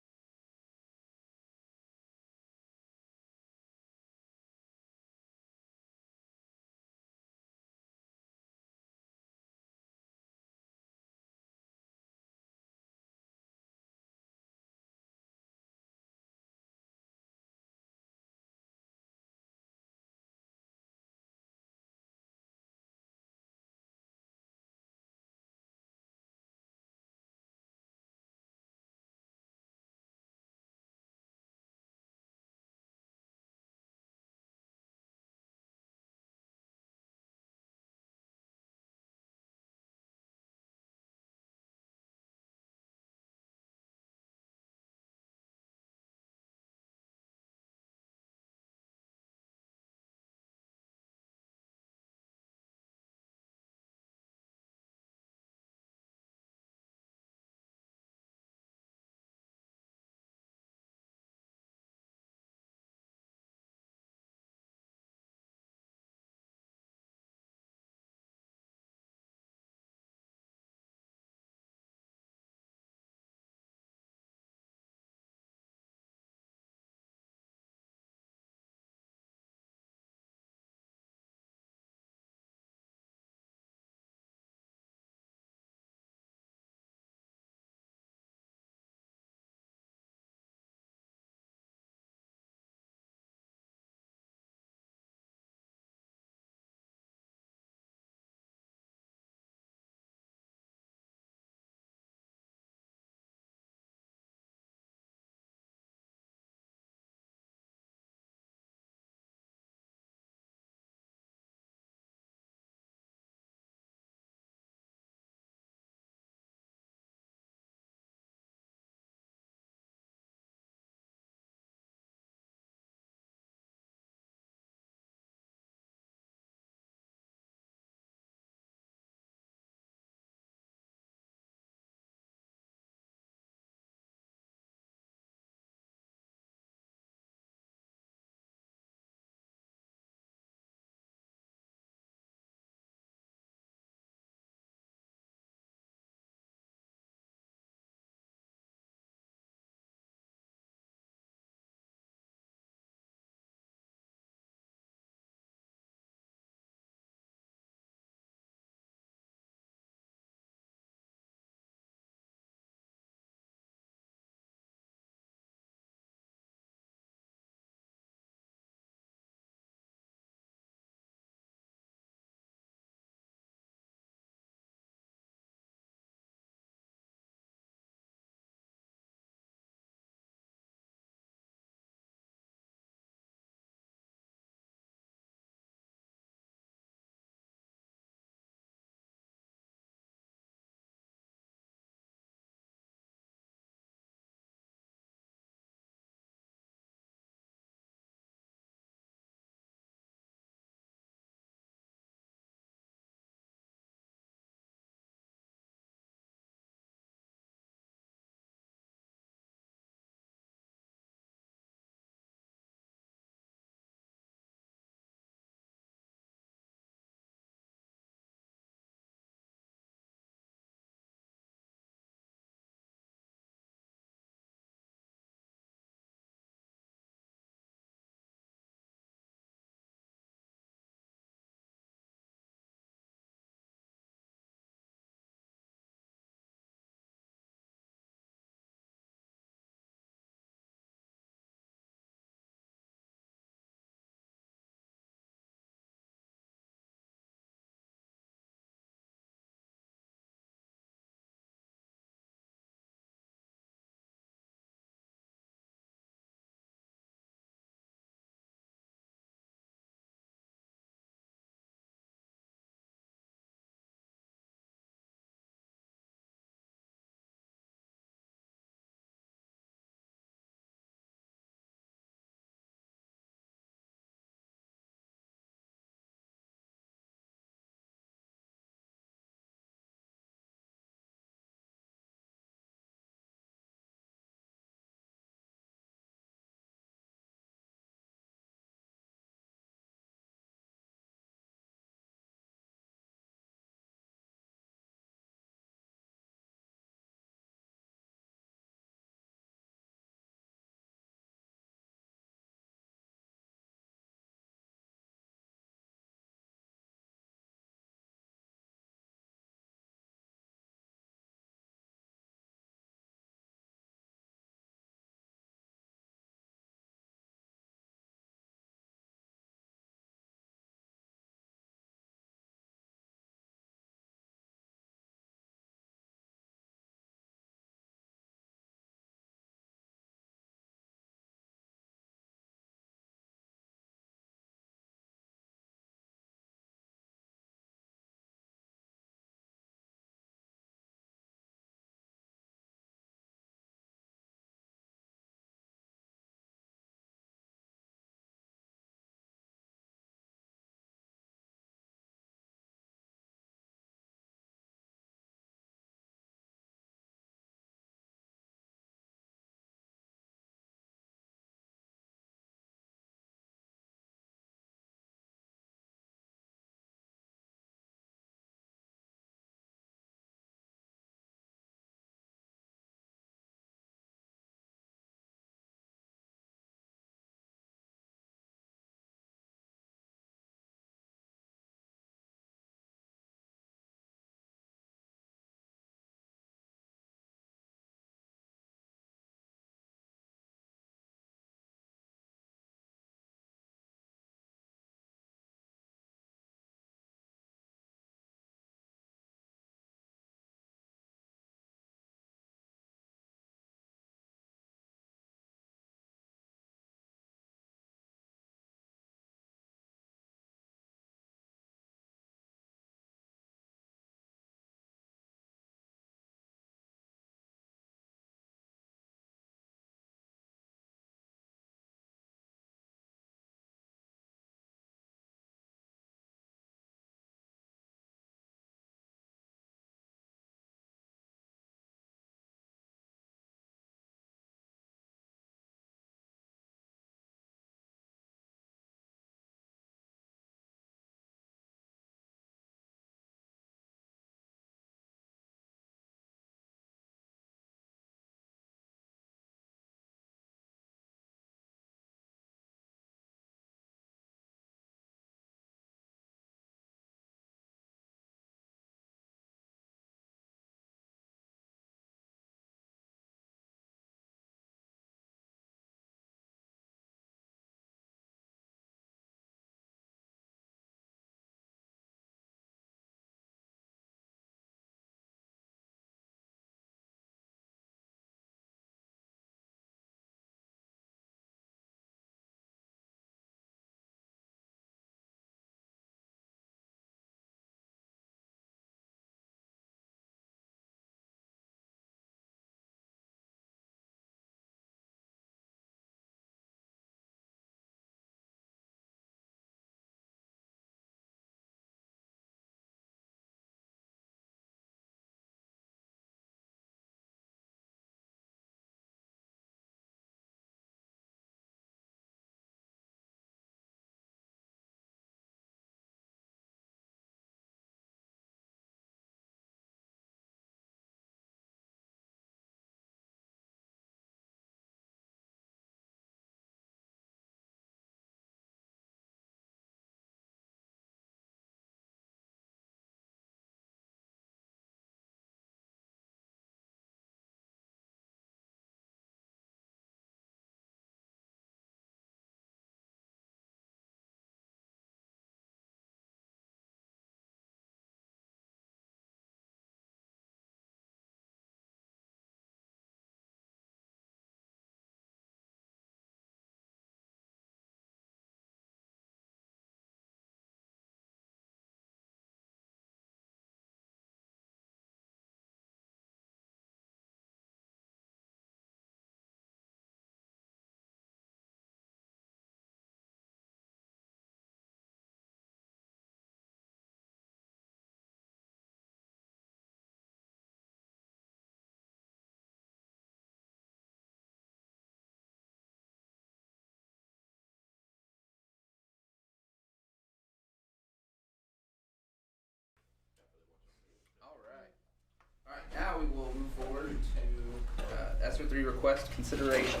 ESER 3 request consideration.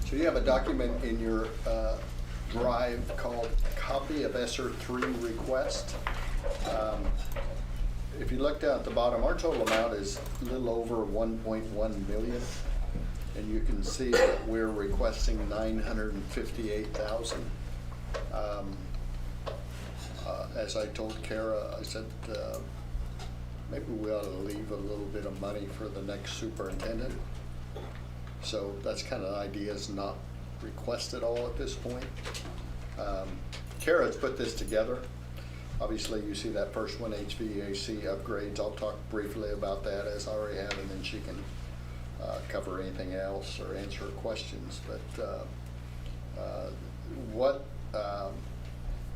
So you have a document in your drive called Copy of ESER 3 Request. If you look down at the bottom, our total amount is a little over 1.1 million. And you can see that we're requesting 958,000. As I told Kara, I said, maybe we ought to leave a little bit of money for the next superintendent. So that's kind of the idea, is not request it all at this point. Kara's put this together. Obviously, you see that first one, HVAC upgrades. I'll talk briefly about that, as I already have, and then she can cover anything else or answer questions. But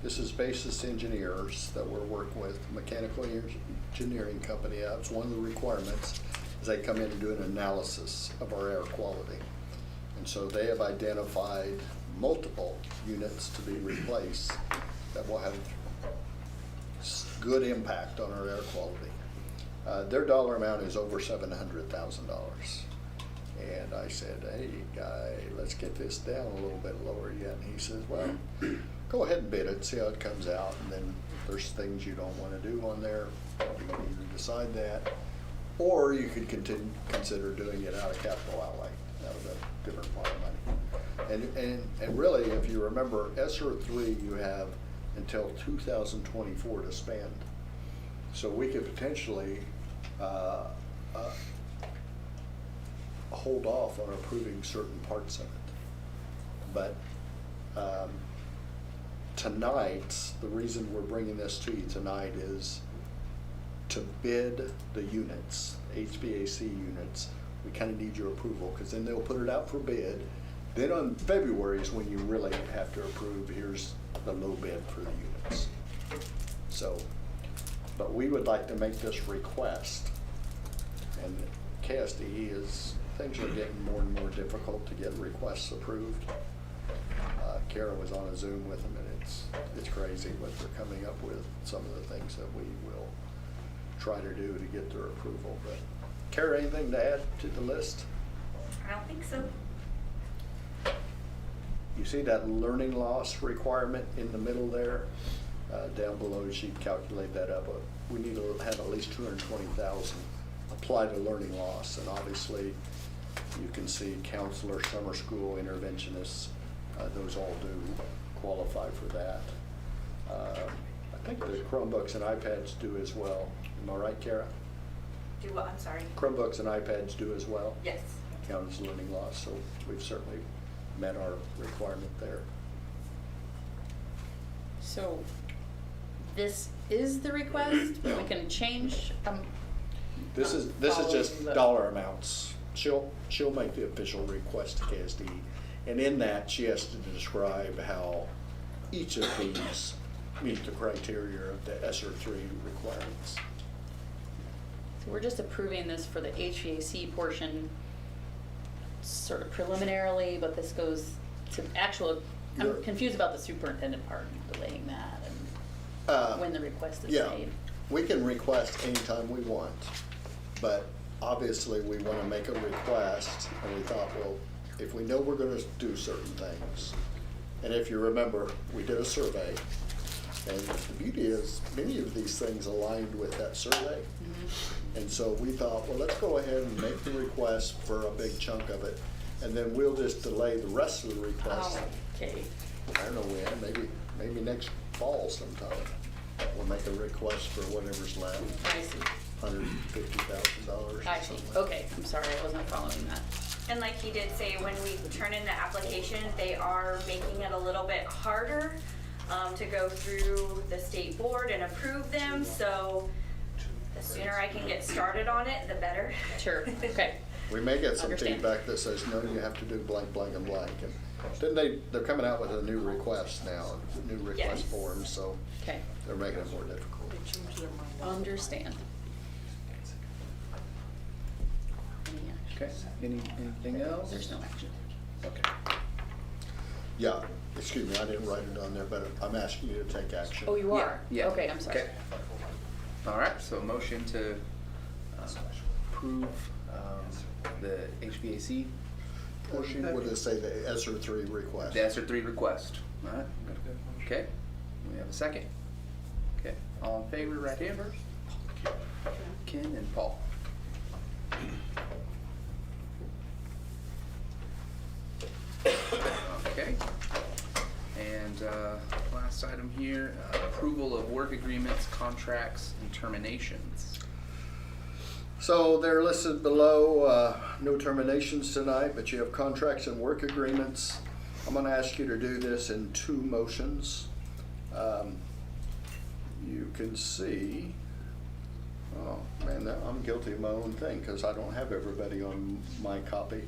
this is basis engineers that we're working with, mechanical engineering company. That's one of the requirements, is they come in and do an analysis of our air quality. And so they have identified multiple units to be replaced that will have good impact on our air quality. Their dollar amount is over $700,000. And I said, hey, guy, let's get this down a little bit lower yet. And he says, well, go ahead and bid it, see how it comes out. And then if there's things you don't want to do on there, you can either decide that, or you could consider doing it out of capital outlay, out of a different pot of money. And really, if you remember, ESER 3, you have until 2024 to spend. So we could potentially hold off on approving certain parts of it. But tonight, the reason we're bringing this to you tonight is to bid the units, HVAC units. We kind of need your approval, because then they'll put it out for bid. Then on February is when you really have to approve, here's the low bid for the units. So, but we would like to make this request. And KSDE is, things are getting more and more difficult to get requests approved. Kara was on a Zoom with them, and it's crazy what they're coming up with, some of the things that we will try to do to get their approval. But Kara, anything to add to the list? I don't think so. You see that learning loss requirement in the middle there? Down below, she'd calculate that up. We need to have at least 220,000 apply to learning loss. And obviously, you can see counselor, summer school, interventionists, those all do qualify for that. I think the Chromebooks and iPads do as well. Am I right, Kara? Do what? I'm sorry. Chromebooks and iPads do as well? Yes. Count as learning loss, so we've certainly met our requirement there. So this is the request, but we can change. This is just dollar amounts. She'll make the official request to KSD, and in that she has to describe how each of these meet the criteria of the ESER 3 requirements. So we're just approving this for the HVAC portion, sort of preliminarily, but this goes to actual. I'm confused about the superintendent part, delaying that, and when the request is made. We can request anytime we want, but obviously we want to make a request, and we thought, well, if we know we're going to do certain things, and if you remember, we did a survey, and the beauty is many of these things aligned with that survey. Mm-hmm. And so we thought, well, let's go ahead and make the request for a big chunk of it, and then we'll just delay the rest of the request. Oh, okay. I don't know when, maybe next fall sometime. We'll make a request for whatever's left. I see. $150,000. I see. Okay, I'm sorry, I wasn't following that. And like he did say, when we turn in the application, they are making it a little bit harder to go through the state board and approve them. So the sooner I can get started on it, the better. Sure. Okay. We may get some Understand. feedback that says, no, you have to do blank, blank, and blank. And then they're coming out with a new request now, new request forms, so Okay. they're making it more difficult. Understand. Okay, anything else? There's no action. Okay. Yeah, excuse me, I didn't write it on there, but I'm asking you to take action. Oh, you are? Yeah. Okay, I'm sorry. Okay. All right, so motion to approve the HVAC portion? What did it say, the ESER 3 request? The ESER 3 request. All right. Okay. We have a second. Okay. All in favor, right hand first. Ken and Paul. Okay. And last item here, approval of work agreements, contracts, and terminations. So they're listed below, no terminations tonight, but you have contracts and work agreements. I'm gonna ask you to do this in 2 motions. You can see, oh man, I'm guilty of my own thing because I don't have everybody on my copy.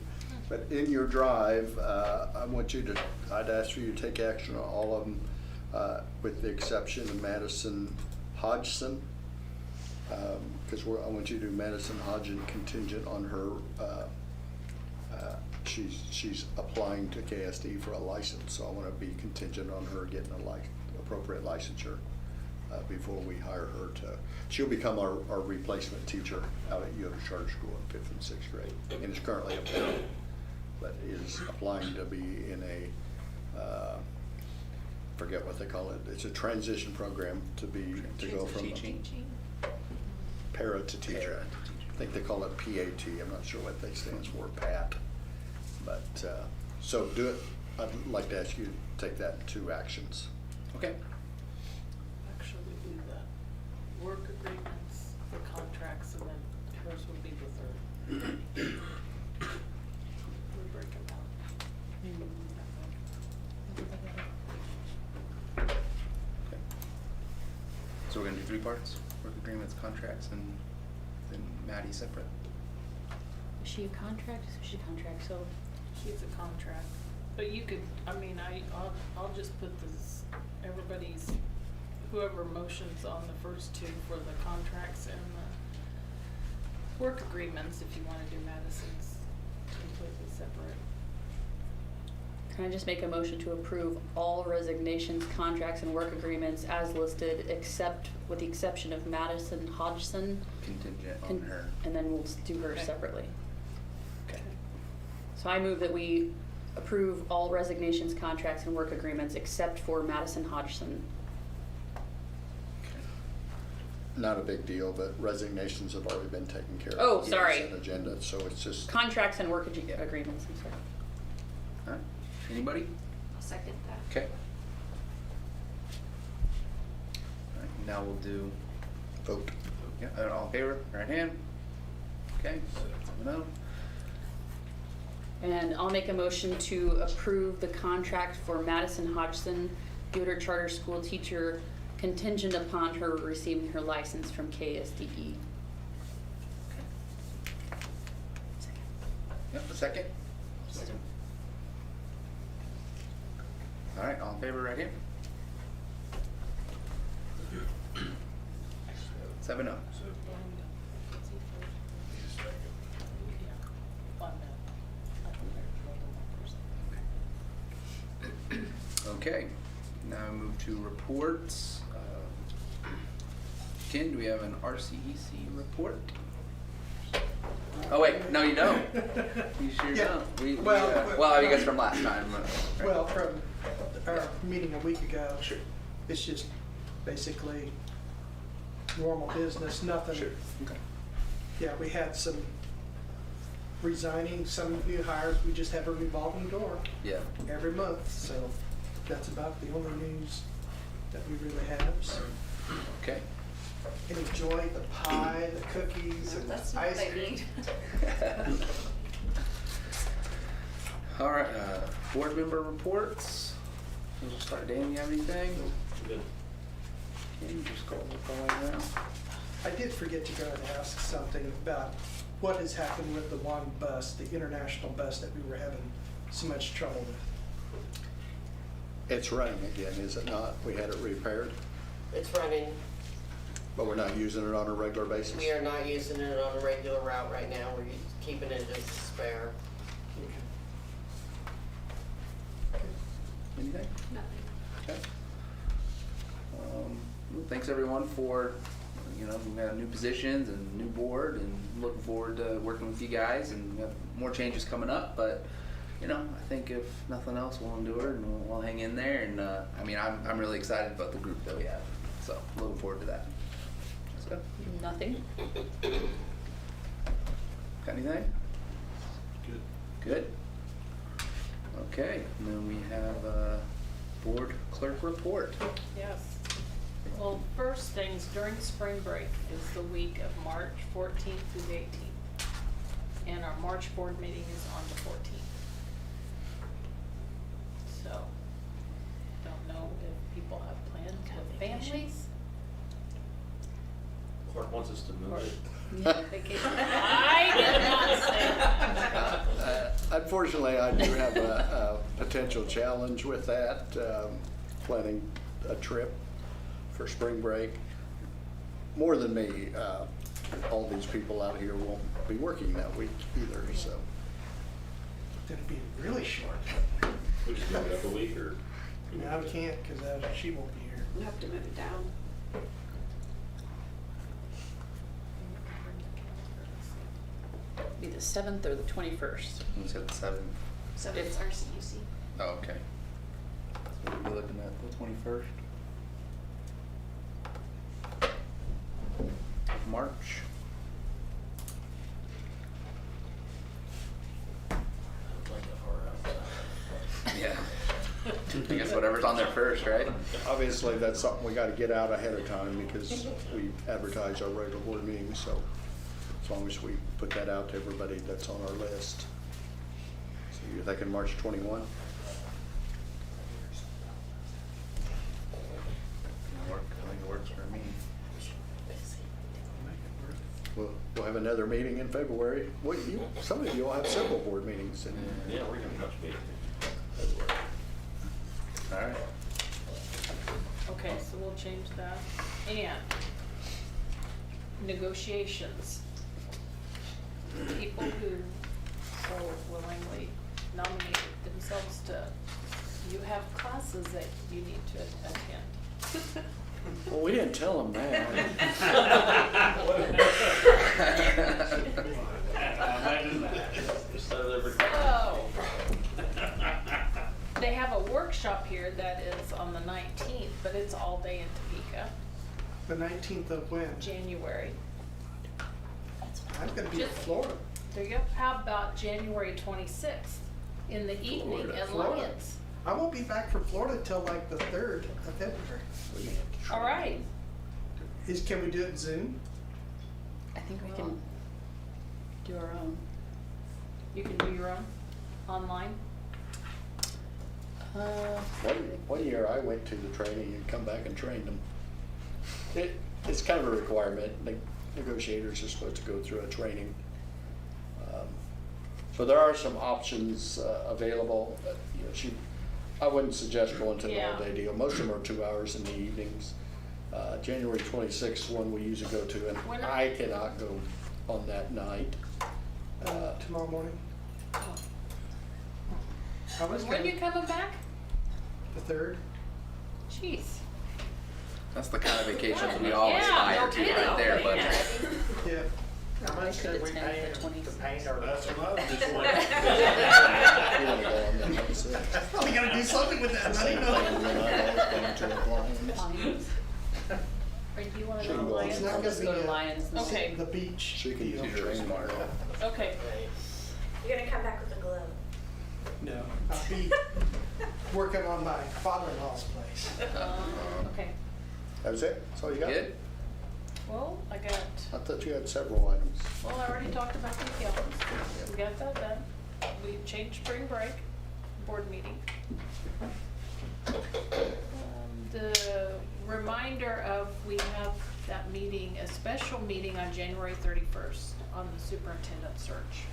But in your drive, I'd ask for you to take action on all of them, with the exception of Madison Hodgson. Because I want you to do Madison Hodgson contingent on her, she's applying to KSD for a license, so I want to be contingent on her getting appropriate licensure before we hire her she'll become our replacement teacher out at Yoder Charter School in 5th and 6th grade, and is currently a parent, but is applying to be in a, forget what they call it, it's a transition program to go from Teaching. para to teacher. I think they call it PAT, I'm not sure what they stands for, PAT. But, so do it, I'd like to ask you to take that in 2 actions. Okay. Actually, we do the work agreements, the contracts, and then hers would be the third. We break them out. Okay. So we're gonna do 3 parts, work agreements, contracts, and then Maddie separate. Is she a contract? She's a contract, so. She's a contract, but you could, I mean, I'll just put this, everybody's, whoever motions on the first 2 for the contracts and the work agreements, if you wanna do Madison's completely separate. Can I just make a motion to approve all resignations, contracts, and work agreements as listed, except, with the exception of Madison Hodgson? Contingent on her. And then we'll do her Okay. separately. Okay. So I move that we approve all resignations, contracts, and work agreements except for Madison Hodgson. Not a big deal, but resignations have already been taken care of. Oh, on the sorry. consent agenda, so it's just. Contracts and work agreements, I'm sorry. All right. Anybody? I'll second that. Okay. All right, now we'll do, Vote. yeah, all in favor, right hand. Okay, 7-0. And I'll make a motion to approve the contract for Madison Hodgson, Yoder Charter School teacher, contingent upon her receiving her license from KSDE. Yep, a second. All right, all in favor, right here. 7-0. Okay, now I move to reports. Ken, do we have an RCEC report? Oh wait, no you don't. You sure Yeah. don't. Well, Well, I guess from last time. Right. Well, from our meeting a week ago. Sure. It's just basically normal business, nothing. Sure, okay. Yeah, we had some resigning, some new hires. We just have a revolving door Yeah. every month, so that's about the only news that we really have, so. Okay. And enjoy the pie, the cookies, and the That's not what ice I cream. need. All right, board member reports. We'll start. Dan, you have anything? Good. Can you just go way around? I did forget to go and ask something about what has happened with the one bus, the international bus that we were having so much trouble with. It's running again, is it not? We had it repaired, It's running. but we're not using it on a regular basis? We are not using it on a regular route right now. We're keeping it as a spare. Anything? Nothing. Okay. Well, thanks everyone for you know, we have new positions and new board, and looking forward to working with you guys, and we have more changes coming up, but, you know, I think if nothing else, we'll endure and we'll hang in there, and, I mean, I'm really excited about the group that we have, so looking forward to that. Let's go. Nothing. Got anything? Good. Good? Okay, and then we have a board clerk report. Yes. Well, first things, during spring break is the week of March 14th through the 18th. And our March board meeting is on the 14th. So, don't know if people have plans with families. Clerk wants us to move Or it. vacation. I did not say that. Unfortunately, I do have a potential challenge with that, planning a trip for spring break. More than me, all these people out here won't be working that week either, so. It'll be really short. We just move it up a week, or? No, we can't, because she won't be here. You have to move it down. Be the 7th or the 21st. We said 7. So it's our CUC. Oh, okay. So we'll be looking at the 21st. March. Yeah. I guess whatever's on there first, right? Obviously, that's something we gotta get out ahead of time because we advertise our regular board meetings, so as long as we put that out to everybody that's on our list. So you're thinking March 21? I think it works for me. We'll have another meeting in February. Well, some of you will have several board meetings in Yeah, we're gonna touch base. February. All right. Okay, so we'll change that. And negotiations. People who so willingly nominated themselves to, you have classes that you need to attend. Well, we didn't tell them that. So, they have a workshop here that is on the 19th, but it's all day in Topeka, The 19th of when? January. I'm gonna be in Just- Florida. There you go. How about January 26th in the evening at Florida. Lyons? I won't be back from Florida till like the 3rd of February. All right. Can we do it in Zoom? I think we can do our own. You can do your own online. One year I went to the training and come back and trained them. It's kind of a requirement. Negotiators are supposed to go through a training. So there are some options available. You know, I wouldn't suggest going to an all-day deal. Most of them are 2 hours in the evenings. January 26th, one we usually go to, and When I cannot go on that night. Tomorrow morning. I was When gonna- you coming back? The 3rd. Jeez. That's the kind of vacations we all Yeah, aspire no to kidding. right there, but. Yeah. How much could we pay That's what I was just You wanna go on that mindset? Oh, we gotta do something with that money, And then I've always gone to the Lions. Lions. Or do you want She to can go go on. It's Lions? not gonna Let's be go to Lions. Okay. the beach. She can deal. train tomorrow. Okay. You're gonna come back with a glove. No, I'll be working on my father-in-law's place. Okay. That was it? That's all you got? Good? Well, I got, I thought you had several items. well, I already talked about the accountants. We got that done. We changed spring break, board meeting. The reminder of, we have that meeting, a special meeting on January 31st on the superintendent search.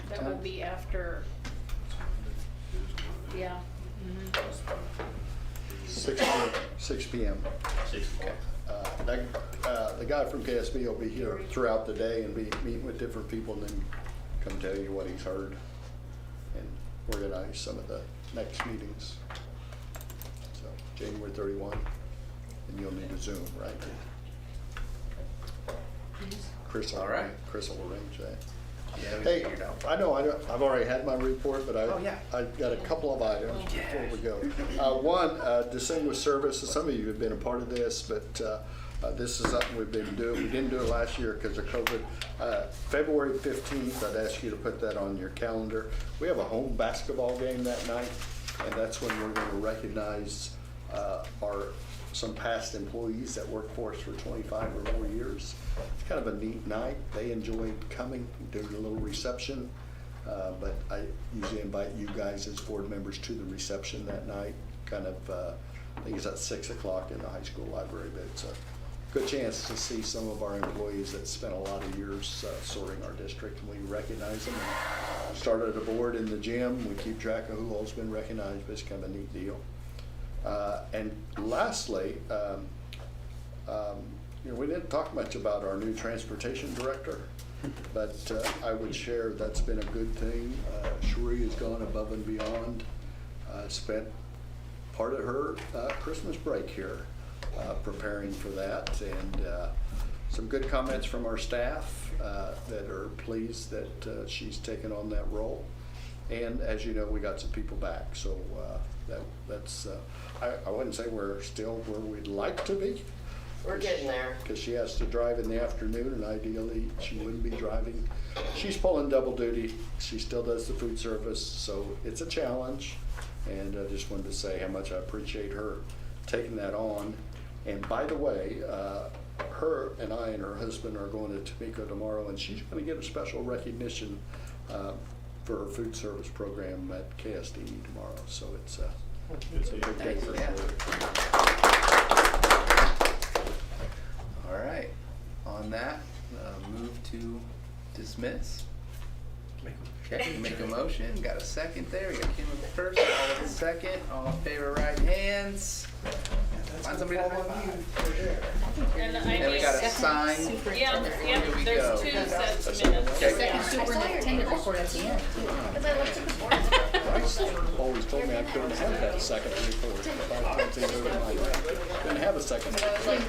That will be after, yeah. Mhm. 6 p.m. 6 o'clock. The guy from KSB will be here throughout the day and be meeting with different people and then come tell you what he's heard and organize some of the next meetings. So January 31 and you'll need a Zoom, right? Chris will All right. Chris will arrange that. Yeah, we Hey, figured out. I know, I've already had my report, but Oh, yeah. I've got a couple of items before we go. One, distinguished service, some of you have been a part of this, but this is something we've been doing. We didn't do it last year because of COVID. February 15th, I'd ask you to put that on your calendar. We have a home basketball game that night, and that's when we're going to recognize some past employees that worked for us for 25 or more years. It's kind of a neat night. They enjoyed coming, doing a little reception, but I usually invite you guys as board members to the reception that night. Kind of, I think it's at 6 o'clock in the high school library, but it's a good chance to see some of our employees that spent a lot of years sorting our district, and we recognize them. We started a board in the gym. We keep track of who all's been recognized, but it's kind of a neat deal. And lastly, we didn't talk much about our new transportation director, but I would share that's been a good thing. Shuri has gone above and beyond, spent part of her Christmas break here preparing for that, and some good comments from our staff that are pleased that she's taken on that role. And as you know, we got some people back, so that's I wouldn't say we're still where we'd like to be. We're getting there. Because she has to drive in the afternoon, and ideally she wouldn't be driving. She's pulling double duty. She still does the food service, so it's a challenge. And I just wanted to say how much I appreciate her taking that on. And by the way, her and I and her husband are going to Tamika tomorrow, and she's going to get a special recognition for her food service program at KSDE tomorrow. So it's a big day for her. All right, on that, move to dismiss. Okay, make a motion, got a second there, we got Kim with the first, all with the second, all in favor, right hands. Find somebody to high five. And I And we need, got a sign. yeah, Here we there's go. 2 sets of minutes. Okay. Yeah. Superintendent report at the end. Because I looked at the board. Always told me I couldn't have that second report. Didn't have a second report.